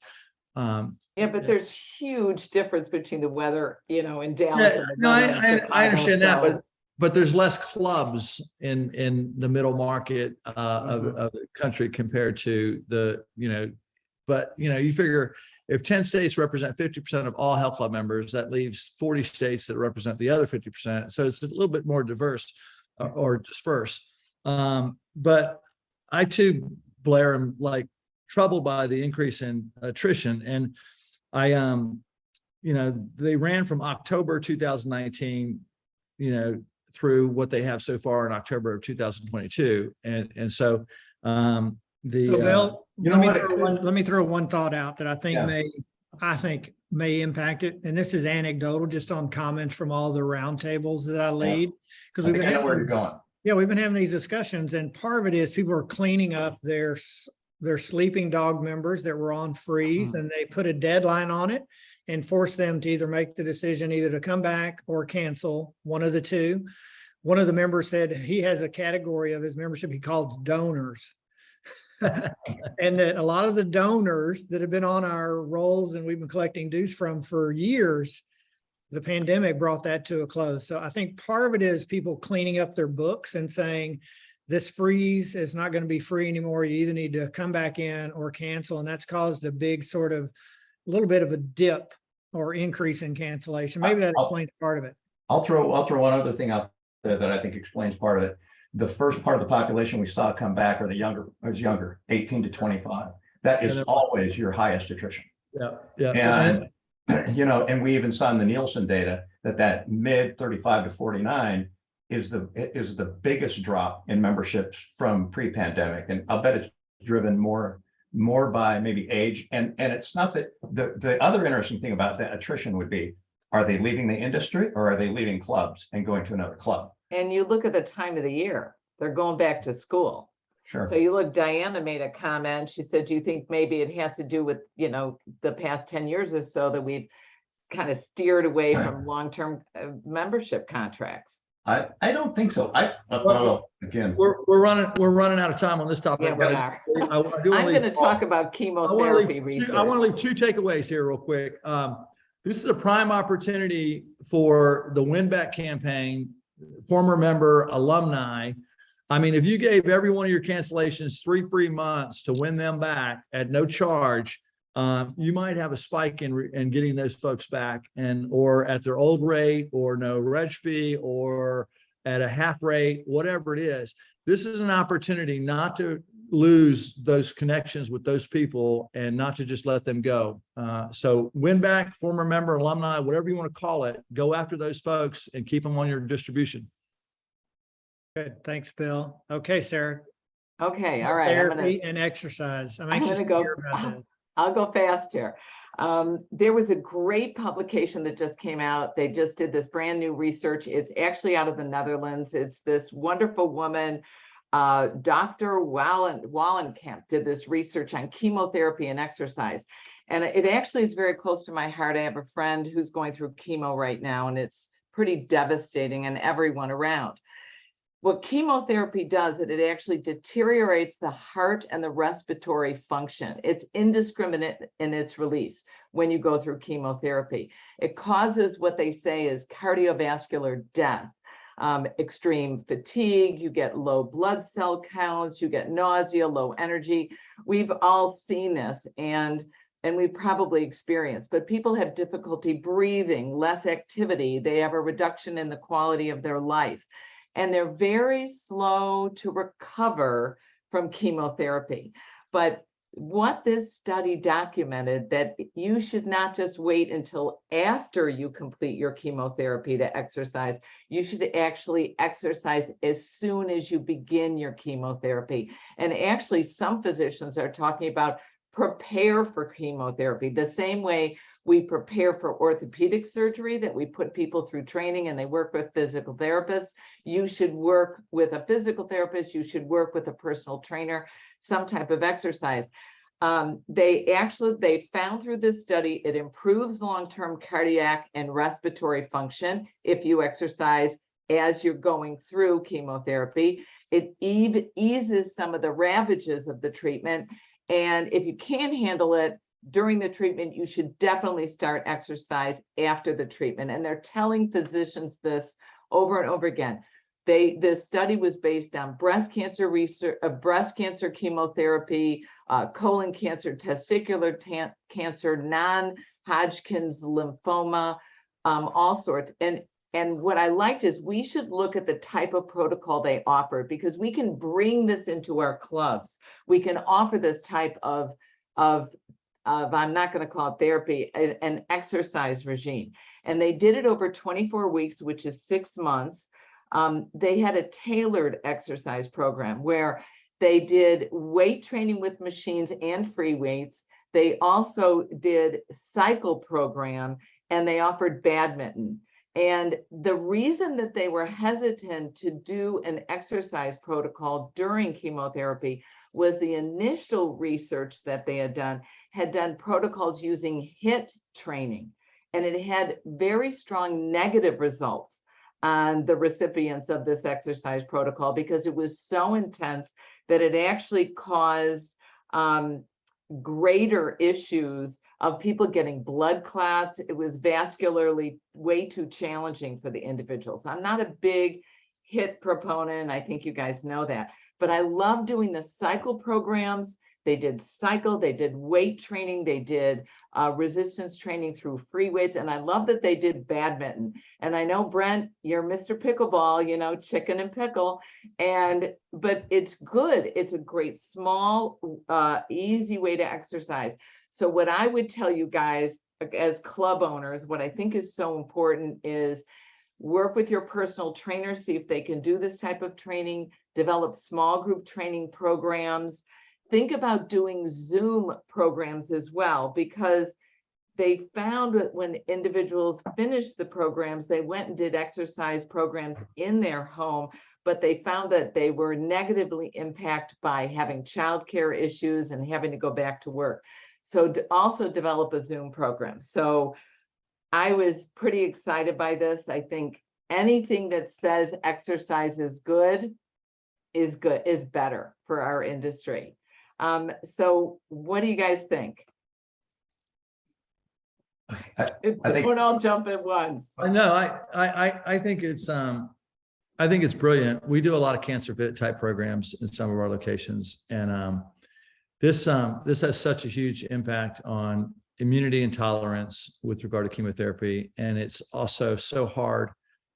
But there's huge difference between the weather, in Dallas. I understand that, but there's less clubs in the middle market of the country compared to the, but you figure if 10 states represent 50% of all health club members, that leaves 40 states that represent the other 50%. So it's a little bit more diverse or dispersed. But I too, Blair, am like troubled by the increase in attrition. And I, they ran from October 2019, through what they have so far in October of 2022. And so Bill, let me throw one thought out that I think Yeah. may impact it. And this is anecdotal, just on comments from all the roundtables that I lead. Because I think I know where you're going. Yeah, we've been having these discussions, and part of it is people are cleaning up their sleeping dog members that were on freeze, and they put a deadline on it and force them to either make the decision either to come back or cancel, one of the two. One of the members said he has a category of his membership he calls donors. And that a lot of the donors that have been on our rolls and we've been collecting dues from for years, the pandemic brought that to a close. So I think part of it is people cleaning up their books and saying, this freeze is not going to be free anymore. You either need to come back in or cancel. And that's caused a big sort of little bit of a dip or increase in cancellation. Maybe that explains part of it. I'll throw one other thing out there that I think explains part of it. The first part of the population we saw come back are the younger, 18 to 25. That is always your highest attrition. Yeah. And we even saw in the Nielsen data that mid 35 to 49 is the biggest drop in memberships from pre-pandemic. And I'll bet it's driven more by maybe age. And it's not that the other interesting thing about that attrition would be, are they leaving the industry or are they leaving clubs and going to another club? And you look at the time of the year, they're going back to school. Sure. So you look, Diana made a comment. She said, do you think maybe it has to do with, the past 10 years or so that we've kind of steered away from long-term membership contracts? I don't think so. Again, we're running out of time on this topic. Yeah, we are. I'm going to talk about chemotherapy research. I want to leave two takeaways here real quick. This is a prime opportunity for the Win Back campaign, former member, alumni. I mean, if you gave every one of your cancellations 3 free months to win them back at no charge, you might have a spike in getting those folks back, or at their old rate, or no reg fee, or at a half rate, whatever it is. This is an opportunity not to lose those connections with those people and not to just let them go. So win back, former member, alumni, whatever you want to call it, go after those folks and keep them on your distribution. Good. Thanks, Bill. Okay, Sara. Okay. All right. Therapy and exercise. I'm anxious to hear about this. I'll go fast here. There was a great publication that just came out. They just did this brand new research. It's actually out of the Netherlands. It's this wonderful woman, Dr. Wallenkamp, did this research on chemotherapy and exercise. And it actually is very close to my heart. I have a friend who's going through chemo right now, and it's pretty devastating, and everyone around. What chemotherapy does is it actually deteriorates the heart and the respiratory function. It's indiscriminate in its release when you go through chemotherapy. It causes what they say is cardiovascular death, extreme fatigue, you get low blood cell counts, you get nausea, low energy. We've all seen this and we've probably experienced, but people have difficulty breathing, less activity. They have a reduction in the quality of their life. And they're very slow to recover from chemotherapy. But what this study documented, that you should not just wait until after you complete your chemotherapy to exercise. You should actually exercise as soon as you begin your chemotherapy. And actually, some physicians are talking about prepare for chemotherapy the same way we prepare for orthopedic surgery, that we put people through training and they work with physical therapists. You should work with a physical therapist. You should work with a personal trainer, some type of exercise. They found through this study, it improves long-term cardiac and respiratory function if you exercise as you're going through chemotherapy. It eases some of the ravages of the treatment. And if you can't handle it during the treatment, you should definitely start exercise after the treatment. And they're telling physicians this over and over again. This study was based on breast cancer research, breast cancer chemotherapy, colon cancer, testicular cancer, non-Hodgkin's lymphoma, all sorts. And what I liked is we should look at the type of protocol they offered, because we can bring this into our clubs. We can offer this type of I'm not going to call it therapy, an exercise regime. And they did it over 24 weeks, which is 6 months. They had a tailored exercise program where they did weight training with machines and free weights. They also did cycle program, and they offered badminton. And the reason that they were hesitant to do an exercise protocol during chemotherapy was the initial research that they had done protocols using HIIT training. And it had very strong negative results on the recipients of this exercise protocol, because it was so intense that it actually caused greater issues of people getting blood clots. It was vascularly way too challenging for the individuals. I'm not a big HIIT proponent. I think you guys know that, but I love doing the cycle programs. They did cycle, they did weight training, they did resistance training through free weights. And I love that they did badminton. And I know, Brent, you're Mr. Pickleball, you know, chicken and pickle. But it's good. It's a great, small, easy way to exercise. So what I would tell you guys as club owners, what I think is so important is work with your personal trainer, see if they can do this type of training, develop small group training programs. Think about doing Zoom programs as well, because they found that when individuals finished the programs, they went and did exercise programs in their home, but they found that they were negatively impacted by having childcare issues and having to go back to work. So to also develop a Zoom program. So I was pretty excited by this. I think anything that says exercise is better for our industry. So what do you guys think? I think Don't all jump at once. No, I think it's brilliant. We do a lot of cancer fit type programs in some of our locations, and this has such a huge impact on immunity and tolerance with regard to chemotherapy. And it's also so hard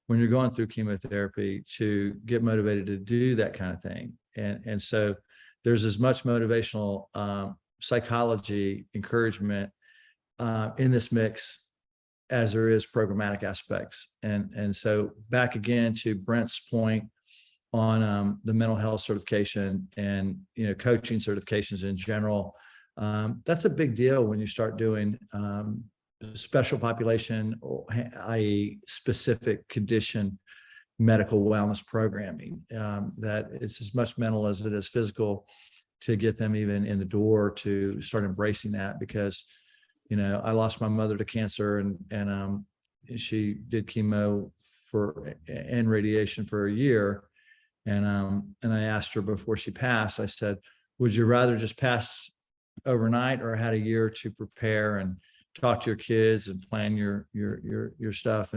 when you're going through chemotherapy to get motivated to do that kind of thing. And so there's as much motivational psychology encouragement in this mix as there is programmatic aspects. And so back again to Brent's point on the mental health certification and, you know, coaching certifications in general, that's a big deal when you start doing special population, i.e. specific condition medical wellness programming, that it's as much mental as it is physical to get them even in the door to start embracing that. Because, you know, I lost my mother to cancer, and she did chemo and radiation for a year. And I asked her before she passed, I said, would you rather just pass overnight or had a year to prepare and talk to your kids and plan your stuff?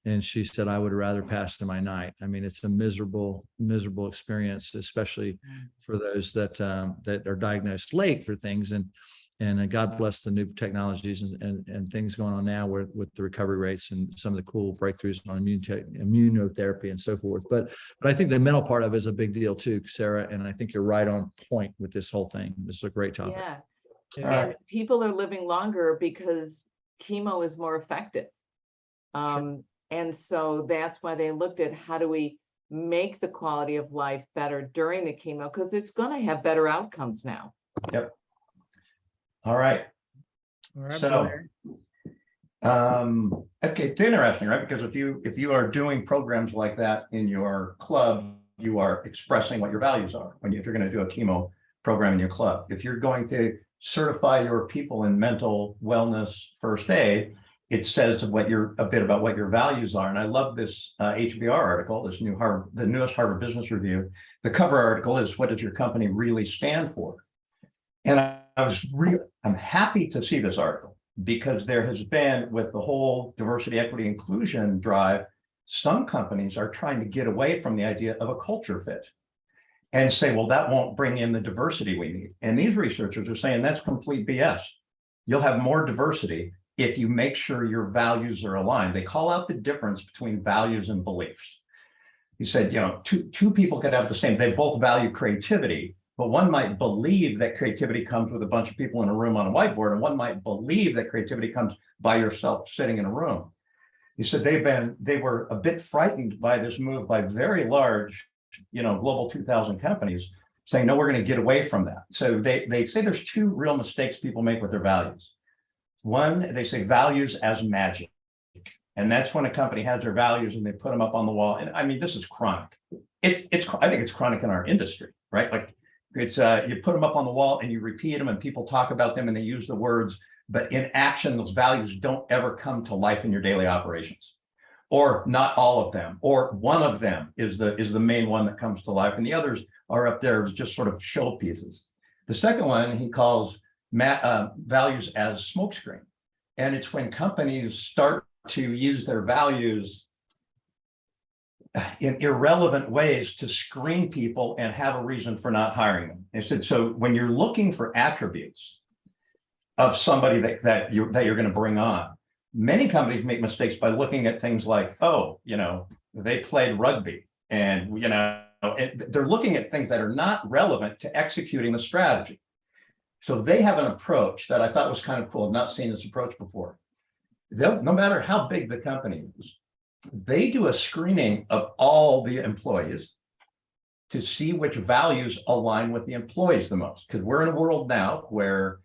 And she said, I would rather pass to my night. I mean, it's a miserable experience, especially for those that are diagnosed late for things. And God bless the new technologies and things going on now with the recovery rates and some of the cool breakthroughs on immunotherapy and so forth. But I think the mental part of it is a big deal too, Sara. And I think you're right on point with this whole thing. This is a great topic. Yeah. Yeah. And people are living longer because chemo is more effective. Sure. And so that's why they looked at how do we make the quality of life better during the chemo, because it's going to have better outcomes now. Yep. All right. All right, So, Blair. okay, it's interesting, right? Because if you are doing programs like that in your club, you are expressing what your values are. If you're going to do a chemo program in your club, if you're going to certify your people in mental wellness first aid, it says a bit about what your values are. And I love this HBR article, the newest Harvard Business Review. The cover article is, what does your company really stand for? And I'm happy to see this article, because there has been, with the whole diversity, equity, inclusion drive, some companies are trying to get away from the idea of a culture fit and say, well, that won't bring in the diversity we need. And these researchers are saying that's complete BS. You'll have more diversity if you make sure your values are aligned. They call out the difference between values and beliefs. He said, two people could have the same, they both value creativity, but one might believe that creativity comes with a bunch of people in a room on a whiteboard, and one might believe that creativity comes by yourself sitting in a room. He said they were a bit frightened by this move by very large, global 2000 companies saying, no, we're going to get away from that. So they say there's two real mistakes people make with their values. One, they say values as magic. And that's when a company has their values and they put them up on the wall. And I mean, this is chronic. I think it's chronic in our industry, right? Like it's you put them up on the wall and you repeat them and people talk about them and they use the words, but in action, those values don't ever come to life in your daily operations, or not all of them, or one of them is the main one that comes to life. And the others are up there as just sort of show pieces. The second one he calls values as smokescreen. And it's when companies start to use their values in irrelevant ways to screen people and have a reason for not hiring them. They said, so when you're looking for attributes of somebody that you're going to bring on, many companies make mistakes by looking at things like, they played rugby, and they're looking at things that are not relevant to executing the strategy. So they have an approach that I thought was kind of cool. I've not seen this approach before. No matter how big the company is, they do a screening of all the employees to see which values align with the employees the most. Because we're in a world now where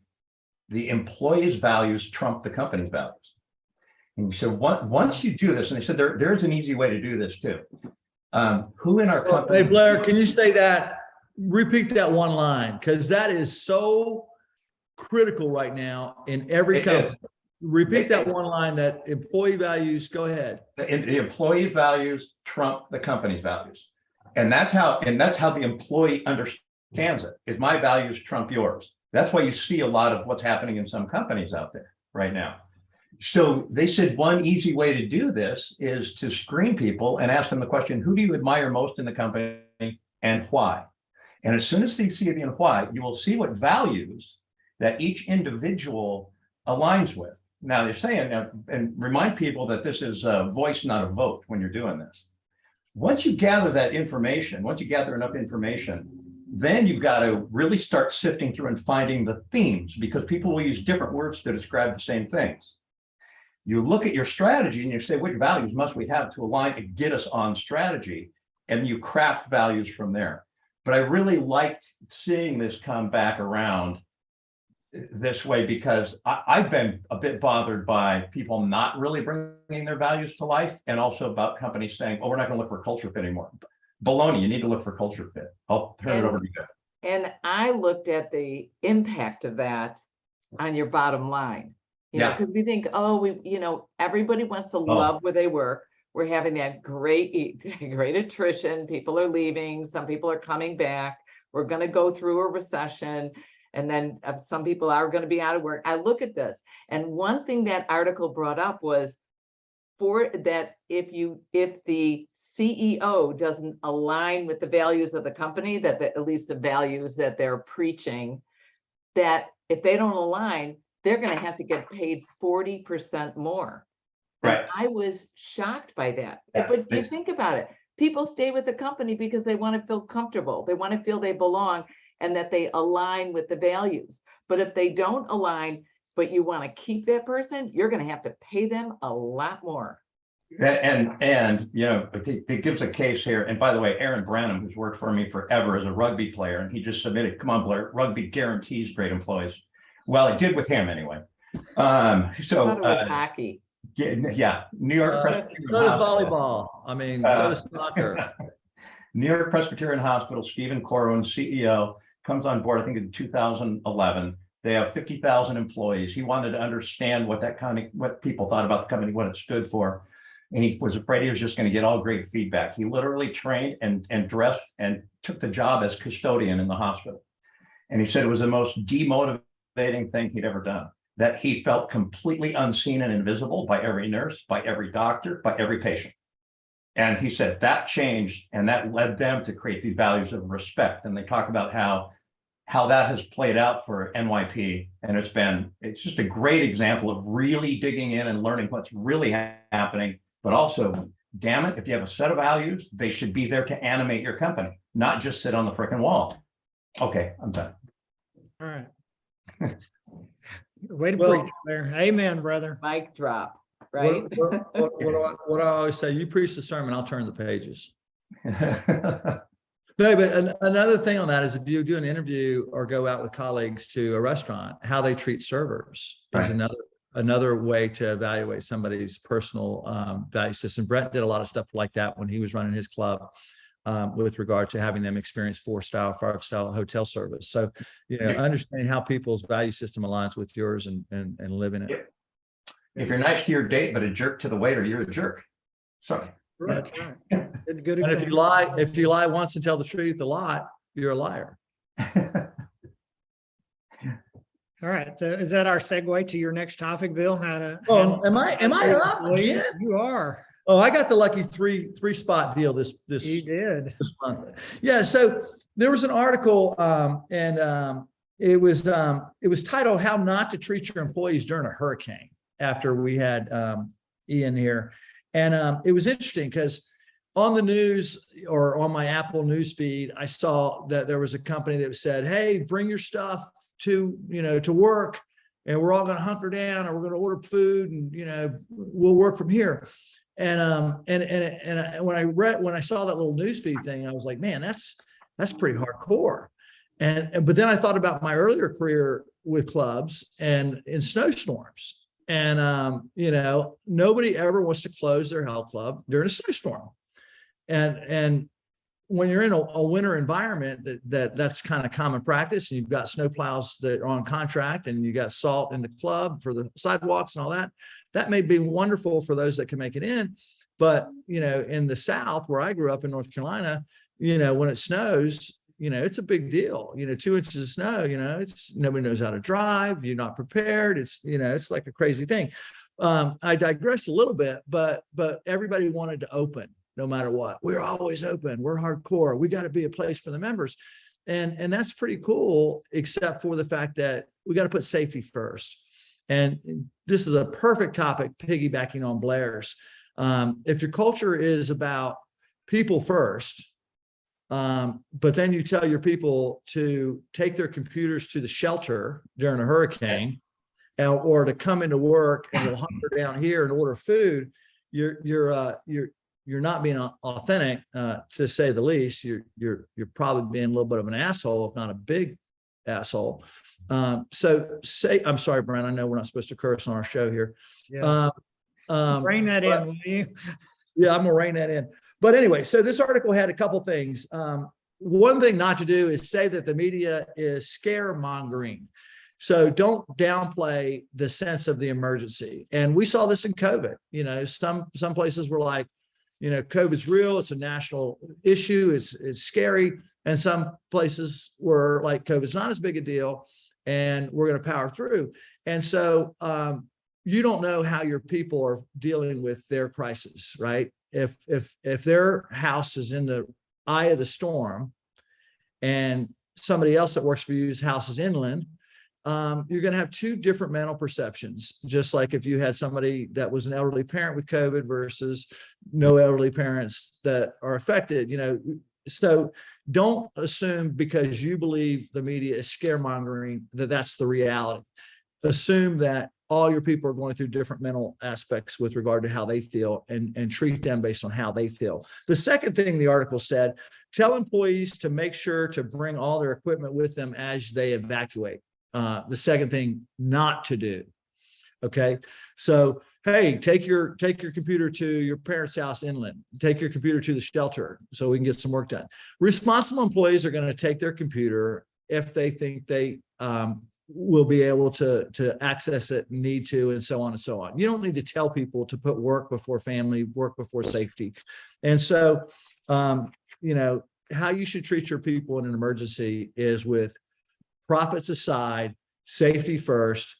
the employees' values trump the company's values. And so once you do this, and they said there's an easy way to do this too. Who in our company? Hey, Blair, can you say that? Repeat that one line, because that is so critical right now in every company. Repeat that one line, that employee values. Go ahead. The employee values trump the company's values. And that's how the employee understands it, is my values trump yours. That's why you see a lot of what's happening in some companies out there right now. So they said one easy way to do this is to screen people and ask them the question, who do you admire most in the company and why? And as soon as they see the and why, you will see what values that each individual aligns with. Now they're saying, and remind people that this is a voice, not a vote when you're doing this. Once you gather that information, once you gather enough information, then you've got to really start sifting through and finding the themes, because people will use different words to describe the same things. You look at your strategy and you say, which values must we have to align and get us on strategy? And you craft values from there. But I really liked seeing this come back around this way, because I've been a bit bothered by people not really bringing their values to life, and also about companies saying, oh, we're not going to look for culture fit anymore. Baloney, you need to look for culture fit. I'll turn it over to you. And I looked at the impact of that on your bottom line, because we think, everybody wants to love where they work. We're having that great attrition. People are leaving. Some people are coming back. We're going to go through a recession. And then some people are going to be out of work. I look at this. And one thing that article brought up was if the CEO doesn't align with the values of the company, at least the values that they're preaching, that if they don't align, they're going to have to get paid 40% more. Right. And I was shocked by that. Yeah, but you think about it. People stay with the company because they want to feel comfortable. They want to feel they belong and that they align with the values. But if they don't align, but you want to keep that person, you're going to have to pay them a lot more. And it gives a case here. And by the way, Aaron Branham, who's worked for me forever as a rugby player, and he just submitted, come on, Blair, rugby guarantees great employees. Well, it did with him anyway. I thought it was hockey. Yeah, New York Presbyterian So does Hospital. volleyball. I mean, so does soccer. New York Presbyterian Hospital, Stephen Corwin, CEO, comes on board, I think in 2011. They have 50,000 employees. He wanted to understand what people thought about the company, what it stood for. And he was afraid he was just going to get all great feedback. He literally trained and dressed and took the job as custodian in the hospital. And he said it was the most demotivating thing he'd ever done, that he felt completely unseen and invisible by every nurse, by every doctor, by every patient. And he said that changed, and that led them to create these values of respect. And they talk about how that has played out for NYP. And it's just a great example of really digging in and learning what's really happening, but also, damn it, if you have a set of values, they should be there to animate your company, not just sit on the frickin' wall. Okay, I'm done. All right. Way to Well- preach there. Amen, brother. Mic drop, right? What I always say, you preach the sermon, I'll turn the pages. No, but another thing on that is if you do an interview or go out with colleagues to a restaurant, how they treat servers is Right. another way to evaluate somebody's personal value system. Brent did a lot of stuff like that when he was running his club with regard to having them experience 4-star, 5-star hotel service. So, understanding how people's value system aligns with yours and living it. If you're nice to your date, but a jerk to the waiter, you're a jerk. Sorry. That's right. Good And example. if you lie once and tell the truth a lot, you're a liar. All right. Is that our segue to your next topic, Bill? How to? Oh, am I up again? You are. Oh, I got the lucky three spot deal this You did. month. Yeah. So there was an article, and it was titled "How Not to Treat Your Employees During a Hurricane." After we had Ian here, and it was interesting because on the news or on my Apple news feed, I saw that there was a company that said, "Hey, bring your stuff to work, and we're all going to hunker down, and we're going to order food, and we'll work from here." And when I saw that little news feed thing, I was like, man, that's pretty hardcore. But then I thought about my earlier career with clubs and in snowstorms. And nobody ever wants to close their health club during a snowstorm. And when you're in a winter environment, that's kind of common practice. And you've got snowplows that are on contract, and you got salt in the club for the sidewalks and all that. That may be wonderful for those that can make it in. But in the South, where I grew up in North Carolina, when it snows, it's a big deal. 2 inches of snow, it's nobody knows how to drive. You're not prepared. It's like a crazy thing. I digress a little bit, but everybody wanted to open no matter what. We're always open. We're hardcore. We got to be a place for the members. And that's pretty cool, except for the fact that we got to put safety first. And this is a perfect topic, piggybacking on Blair's. If your culture is about people first, but then you tell your people to take their computers to the shelter during a hurricane, or to come into work and we'll hunker down here and order food, you're not being authentic, to say the least. You're probably being a little bit of an asshole, if not a big asshole. I'm sorry, Brent, I know we're not supposed to curse on our show here. Yes. Bring that in, will you? Yeah, I'm gonna rein that in. But anyway, so this article had a couple things. One thing not to do is say that the media is scaremongering. So don't downplay the sense of the emergency. And we saw this in COVID. Some places were like, COVID's real. It's a national issue. It's scary. And some places were like, COVID's not as big a deal, and we're going to power through. And so you don't know how your people are dealing with their crisis, right? If their house is in the eye of the storm, and somebody else that works for you's house is inland, you're going to have two different mental perceptions. Just like if you had somebody that was an elderly parent with COVID versus no elderly parents that are affected, so don't assume because you believe the media is scaremongering that that's the reality. Assume that all your people are going through different mental aspects with regard to how they feel, and treat them based on how they feel. The second thing the article said, tell employees to make sure to bring all their equipment with them as they evacuate. The second thing not to do. Okay. So, hey, take your computer to your parents' house inland, take your computer to the shelter so we can get some work done. Responsible employees are going to take their computer if they think they will be able to access it, need to, and so on and so on. You don't need to tell people to put work before family, work before safety. And so, how you should treat your people in an emergency is with profits aside, safety first,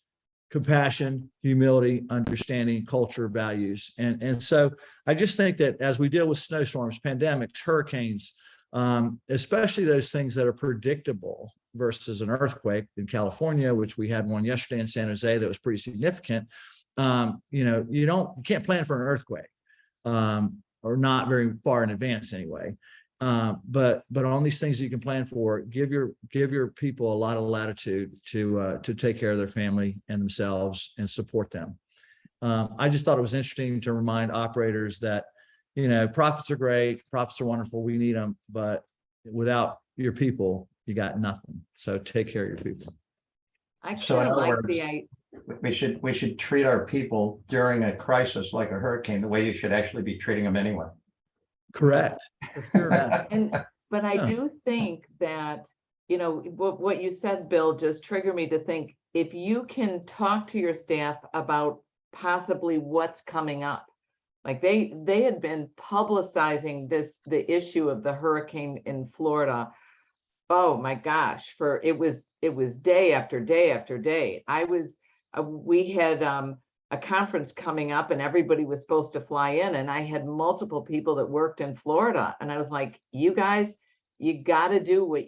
compassion, humility, understanding, culture, values. And so I just think that as we deal with snowstorms, pandemics, hurricanes, especially those things that are predictable versus an earthquake in California, which we had one yesterday in San Jose that was pretty significant. You can't plan for an earthquake, or not very far in advance anyway. But on these things that you can plan for, give your people a lot of latitude to take care of their family and themselves and support them. I just thought it was interesting to remind operators that, profits are great, profits are wonderful, we need them, but without your people, you got nothing. So take care of your people. I So in kind of other like words, the we should treat our people during a crisis like a hurricane the way you should actually be treating them anyway. Correct. For sure. But I Yeah. do think that, what you said, Bill, just triggered me to think, if you can talk to your staff about possibly what's coming up, like they had been publicizing the issue of the hurricane in Florida. Oh my gosh, it was day after day after day. We had a conference coming up and everybody was supposed to fly in, and I had multiple people that worked in Florida, and I was like, you guys, you got to do what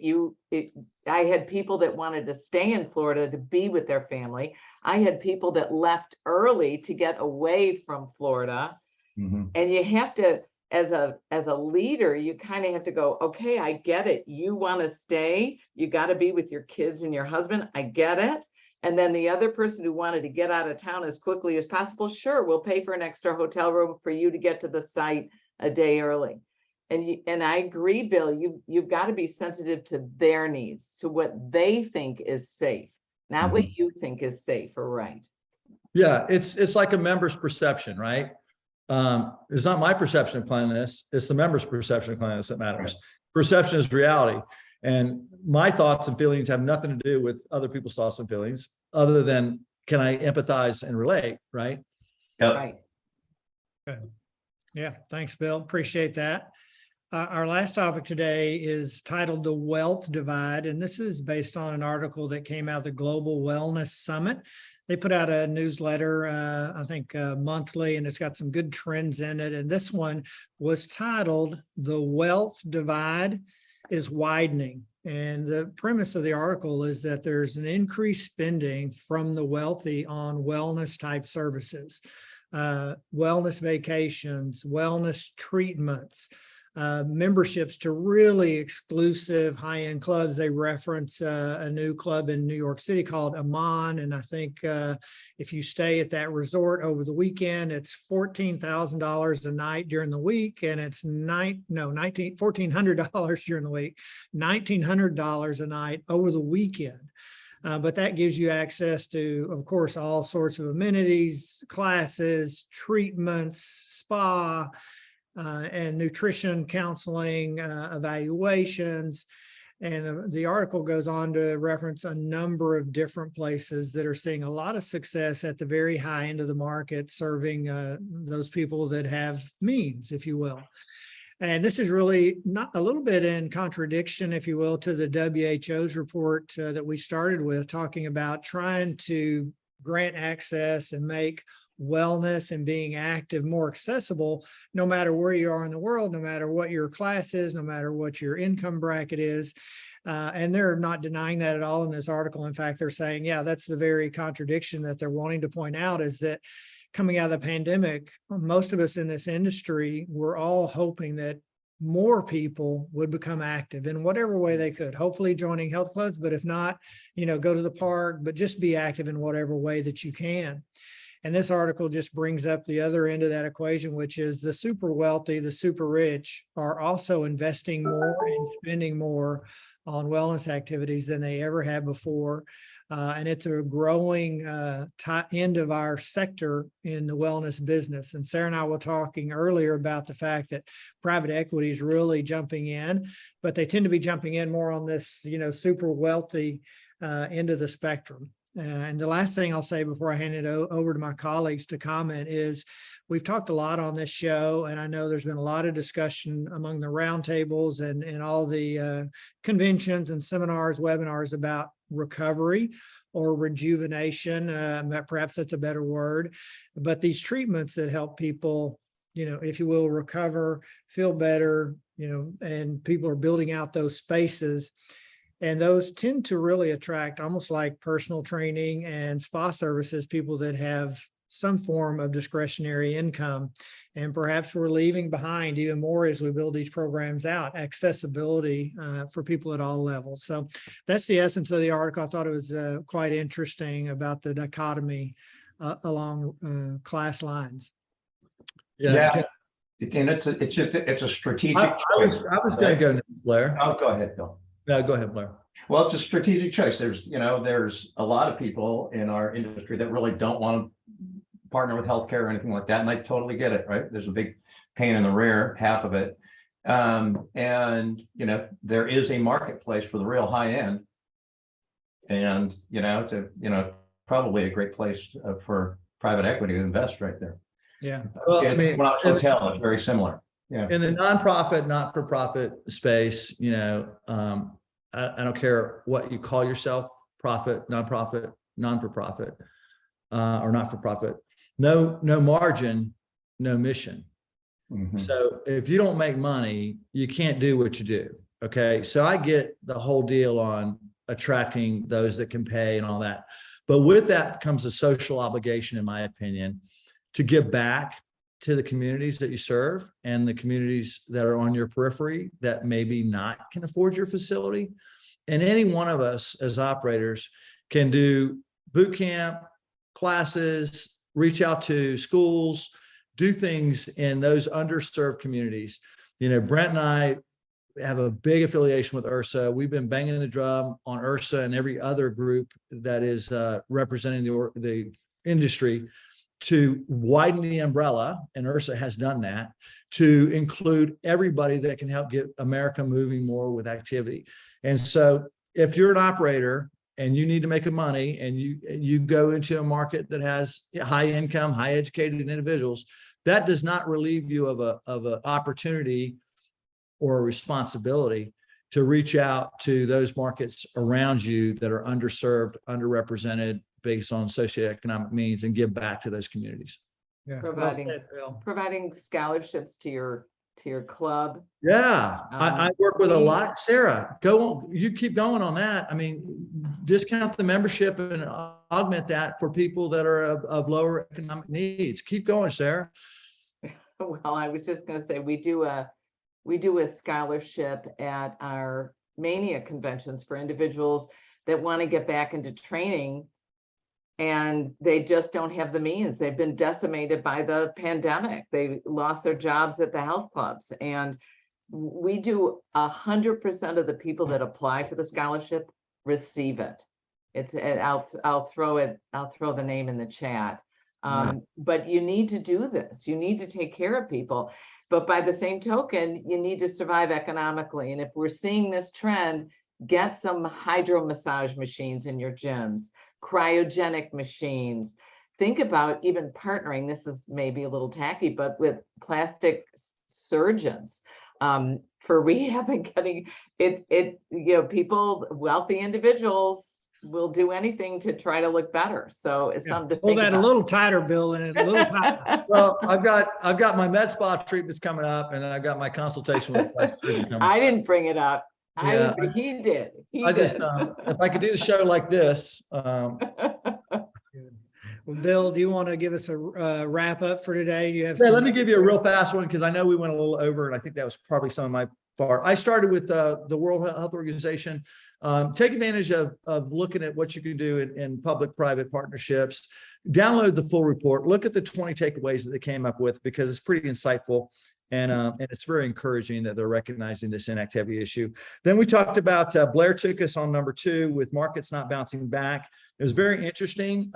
I had people that wanted to stay in Florida to be with their family. I had people that left early to get away from Florida. Mm-hmm. And you have to, as a leader, you kind of have to go, okay, I get it. You want to stay, you got to be with your kids and your husband. I get it. And then the other person who wanted to get out of town as quickly as possible, sure, we'll pay for an extra hotel room for you to get to the site a day early. And I agree, Bill, you've got to be sensitive to their needs, to what they think is safe, not what you think is safe or right. Yeah, it's like a member's perception, right? It's not my perception of cleanliness, it's the member's perception of cleanliness that matters. Perception is reality. And my thoughts and feelings have nothing to do with other people's thoughts and feelings, other than can I empathize and relate, right? Yep. Right. Yeah, thanks, Bill. Appreciate that. Our last topic today is titled The Wealth Divide, and this is based on an article that came out of the Global Wellness Summit. They put out a newsletter, I think monthly, and it's got some good trends in it. And this one was titled The Wealth Divide is Widening. And the premise of the article is that there's an increased spending from the wealthy on wellness type services, wellness vacations, wellness treatments, memberships to really exclusive high-end clubs. They reference a new club in New York City called Amman. And I think if you stay at that resort over the weekend, it's $14,000 a night during the week. And it's $1,400 during the week, $1,900 a night over the weekend. But that gives you access to, of course, all sorts of amenities, classes, treatments, spa, and nutrition, counseling, evaluations. And the article goes on to reference a number of different places that are seeing a lot of success at the very high end of the market, serving those people that have means, if you will. And this is really not a little bit in contradiction, if you will, to the WHO's report that we started with, talking about trying to grant access and make wellness and being active more accessible, no matter where you are in the world, no matter what your class is, no matter what your income bracket is. And they're not denying that at all in this article. In fact, they're saying, yeah, that's the very contradiction that they're wanting to point out, is that coming out of the pandemic, most of us in this industry were all hoping that more people would become active in whatever way they could, hopefully joining health clubs, but if not, go to the park, but just be active in whatever way that you can. And this article just brings up the other end of that equation, which is the super wealthy, the super rich are also investing more and spending more on wellness activities than they ever have before. And it's a growing end of our sector in the wellness business. And Sara and I were talking earlier about the fact that private equity is really jumping in, but they tend to be jumping in more on this, super wealthy end of the spectrum. And the last thing I'll say before I hand it over to my colleagues to comment is we've talked a lot on this show, and I know there's been a lot of discussion among the roundtables and all the conventions and seminars, webinars about recovery. or rejuvenation. Perhaps that's a better word, but these treatments that help people, if you will, recover, feel better, and people are building out those spaces. And those tend to really attract, almost like personal training and spa services, people that have some form of discretionary income. And perhaps we're leaving behind even more as we build these programs out, accessibility for people at all levels. So that's the essence of the article. I thought it was quite interesting about the dichotomy along class lines. Yeah. And it's a strategic choice. I was going to go next, Blair. Oh, go ahead, Bill. No, go ahead, Blair. Well, it's a strategic choice. There's a lot of people in our industry that really don't want to partner with healthcare or anything like that. And I totally get it, right? There's a big pain in the rear, half of it. And, there is a marketplace for the real high end. And, probably a great place for private equity to invest right there. Yeah. Well, When I was hotel, it's very similar. Yeah. In the nonprofit, not-for-profit space, I don't care what you call yourself, profit, nonprofit, non-for-profit, or not-for-profit. No margin, no mission. Mhm. So if you don't make money, you can't do what you do. Okay. So I get the whole deal on attracting those that can pay and all that. But with that comes a social obligation, in my opinion, to give back to the communities that you serve and the communities that are on your periphery that maybe not can afford your facility. And any one of us as operators can do boot camp, classes, reach out to schools, do things in those underserved communities. Brent and I have a big affiliation with IHRSA. We've been banging the drum on IHRSA and every other group that is representing the industry to widen the umbrella, and IHRSA has done that, to include everybody that can help get America moving more with activity. And so if you're an operator and you need to make money and you go into a market that has high income, high educated individuals, that does not relieve you of an opportunity or a responsibility to reach out to those markets around you that are underserved, underrepresented based on socioeconomic means, and give back to those communities. Yeah. Providing scholarships to your club. Yeah, I work with a lot. Sara, go on, you keep going on that. I mean, discount the membership and augment that for people that are of lower economic needs. Keep going, Sara. Well, I was just going to say, we do a scholarship at our Mania conventions for individuals that want to get back into training and they just don't have the means. They've been decimated by the pandemic. They lost their jobs at the health clubs. And we do 100% of the people that apply for the scholarship receive it. I'll throw the name in the chat. But you need to do this. You need to take care of people. But by the same token, you need to survive economically. And if we're seeing this trend, get some hydro massage machines in your gyms, cryogenic machines. Think about even partnering, this is maybe a little tacky, but with plastic surgeons for rehab and getting it, people, wealthy individuals will do anything to try to look better. So it's something to think about. A little tighter, Bill, and a little tighter. Well, I've got my med spa treatments coming up, and I've got my consultation with my surgeon coming up. I didn't bring it up. He did. If I could do the show like this. Well, Bill, do you want to give us a wrap up for today? You have let me give you a real fast one because I know we went a little over, and I think that was probably some of my part. I started with the World Health Organization. Take advantage of looking at what you can do in public-private partnerships. Download the full report. Look at the 20 takeaways that they came up with because it's pretty insightful. And it's very encouraging that they're recognizing this inactivity issue. Then we talked about Blair took us on number 2 with markets not bouncing back. It was very interesting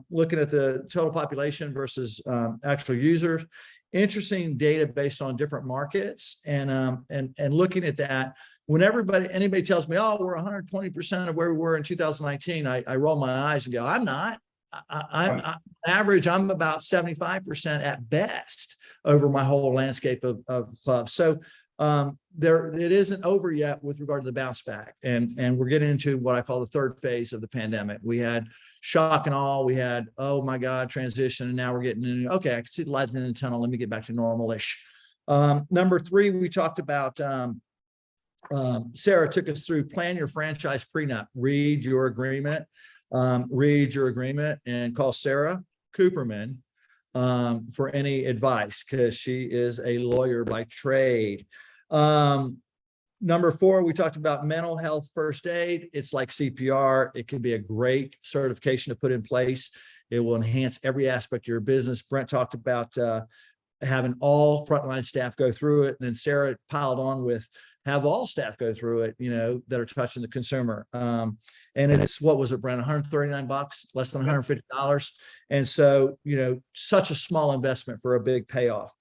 looking at the total population versus actual users. Interesting data based on different markets and looking at that. When anybody tells me, oh, we're 120% of where we were in 2019, I roll my eyes and go, I'm not. I'm average. I'm about 75% at best over my whole landscape of clubs. So it isn't over yet with regard to the bounce back. And we're getting into what I call the third phase of the pandemic. We had shock and awe. We had, oh my God, transition. And now we're getting into, okay, I can see the light in the tunnel. Let me get back to normal-ish. Number 3, we talked about, Sara took us through plan your franchise prenup, read your agreement, and call Sara Kooperman for any advice, because she is a lawyer by trade. Number 4, we talked about mental health first aid. It's like CPR. It can be a great certification to put in place. It will enhance every aspect of your business. Brent talked about having all frontline staff go through it. And then Sara piled on with have all staff go through it, that are touching the consumer. And it's, what was it, Brent, $139, less than $150. And so, such a small investment for a big payoff.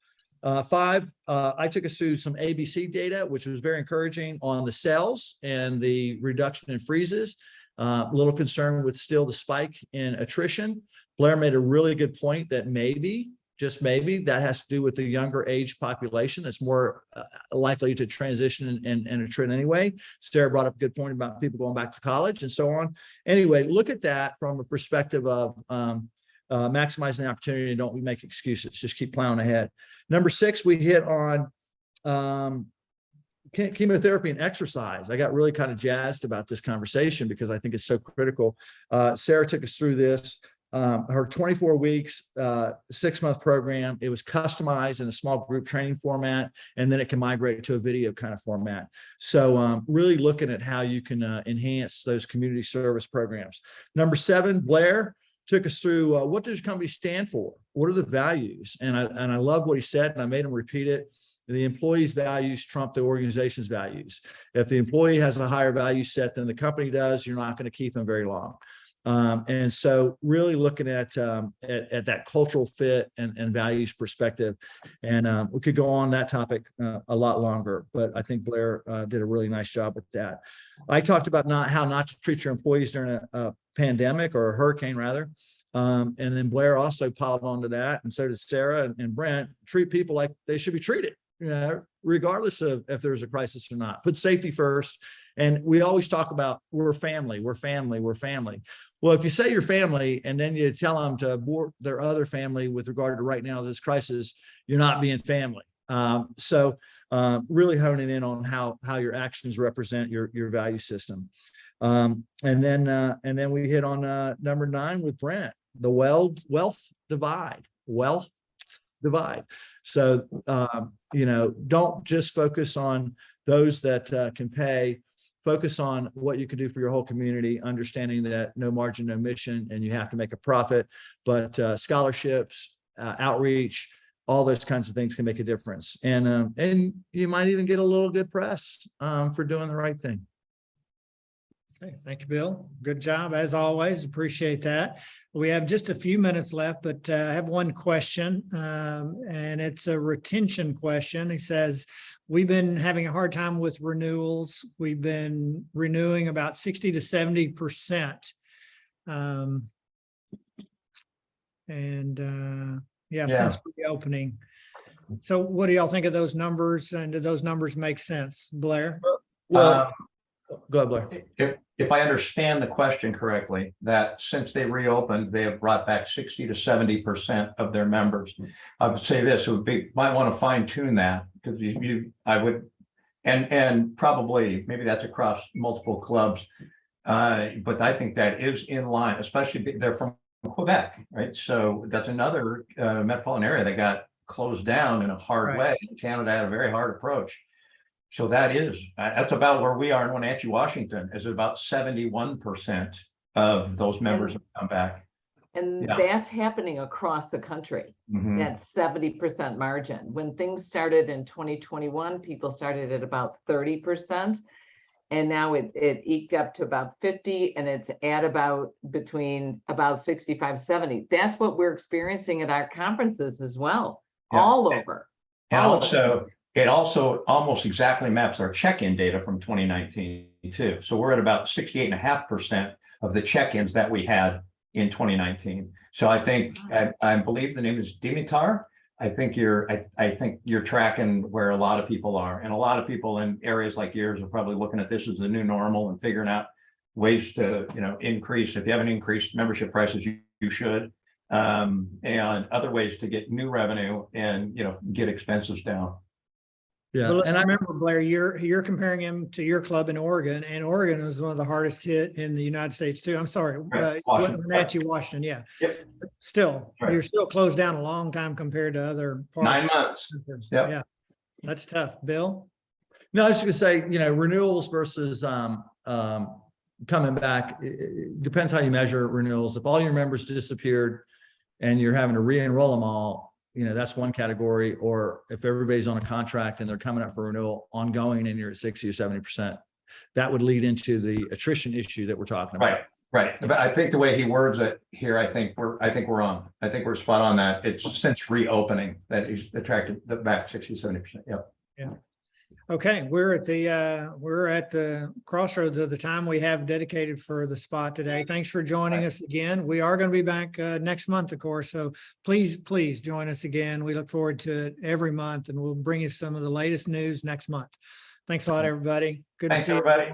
5, I took us through some ABC data, which was very encouraging on the sales and the reduction in freezes. A little concerned with still the spike in attrition. Blair made a really good point that maybe, just maybe, that has to do with the younger age population that's more likely to transition and attrit anyway. Sara brought up a good point about people going back to college and so on. Anyway, look at that from a perspective of maximizing the opportunity, and don't make excuses. Just keep plowing ahead. Number 6, we hit on chemotherapy and exercise. I got really kind of jazzed about this conversation because I think it's so critical. Sara took us through this. Her 24 weeks, 6-month program. It was customized in a small group training format, and then it can migrate to a video kind of format. So really looking at how you can enhance those community service programs. Number 7, Blair took us through what does your company stand for? What are the values? And I love what he said, and I made him repeat it. The employee's values trump the organization's values. If the employee has a higher value set than the company does, you're not going to keep them very long. And so really looking at that cultural fit and values perspective. And we could go on that topic a lot longer, but I think Blair did a really nice job with that. I talked about how not to treat your employees during a pandemic, or a hurricane rather. And then Blair also piled onto that, and so did Sara and Brent. Treat people like they should be treated, regardless of if there's a crisis or not. Put safety first. And we always talk about we're family. Well, if you say you're family and then you tell them to abort their other family with regard to right now this crisis, you're not being family. So really honing in on how your actions represent your value system. And then we hit on number 9 with Brent, the wealth divide. So don't just focus on those that can pay. Focus on what you can do for your whole community, understanding that no margin, no mission, and you have to make a profit. But scholarships, outreach, all those kinds of things can make a difference. And you might even get a little good press for doing the right thing. Okay, thank you, Bill. Good job as always. Appreciate that. We have just a few minutes left, but I have one question, and it's a retention question. He says, we've been having a hard time with renewals. We've been renewing about 60 to 70%. Since reopening. So what do y'all think of those numbers, and do those numbers make sense, Blair? Well, go ahead, Blair. If I understand the question correctly, that since they reopened, they have brought back 60 to 70% of their members. I would say this, might want to fine tune that, because I would, and probably maybe that's across multiple clubs. But I think that is in line, especially they're from Quebec, right? So that's another metropolitan area that got closed down in a hard way. Canada had a very hard approach. So that's about where we are in Wenatchee, Washington, is about 71% of those members have come back. And that's happening across the country. That 70% margin. When things started in 2021, people started at about 30%. And now it eked up to about 50, and it's at between about 65, 70. That's what we're experiencing at our conferences as well, all over. And it also almost exactly maps our check-in data from 2019 too. So we're at about 68.5% of the check-ins that we had in 2019. So I think, I believe the name is Dimitar. I think you're tracking where a lot of people are, and a lot of people in areas like yours are probably looking at this as the new normal and figuring out ways to, increase. If you haven't increased membership prices, you should. And other ways to get new revenue and, get expenses down. Yeah. But let's And I, remember, Blair, you're comparing him to your club in Oregon, and Oregon was one of the hardest hit in the United States too. I'm sorry, Right, Washington. Wenatchee, Washington. Yeah. Yep. Still, Right. you're still closed down a long time compared to other parts. 9 months. Yep. Yeah, that's tough. Bill? no, I was just gonna say, renewals versus coming back, it depends how you measure renewals. If all your members disappeared and you're having to re-enroll them all, that's one category. Or if everybody's on a contract and they're coming up for renewal ongoing and you're at 60 or 70%, that would lead into the attrition issue that we're talking about. Right. But I think the way he words it here, I think we're on. I think we're spot on that. It's since reopening that he's attracted the back 60, 70%. Yep. Yeah. Okay, we're at the crossroads of the time we have dedicated for the spot today. Thanks for joining us again. We are going to be back next month, of course. So please join us again. We look forward to it every month, and we'll bring you some of the latest news next month. Thanks a lot, everybody. Good to Thanks, see you. everybody.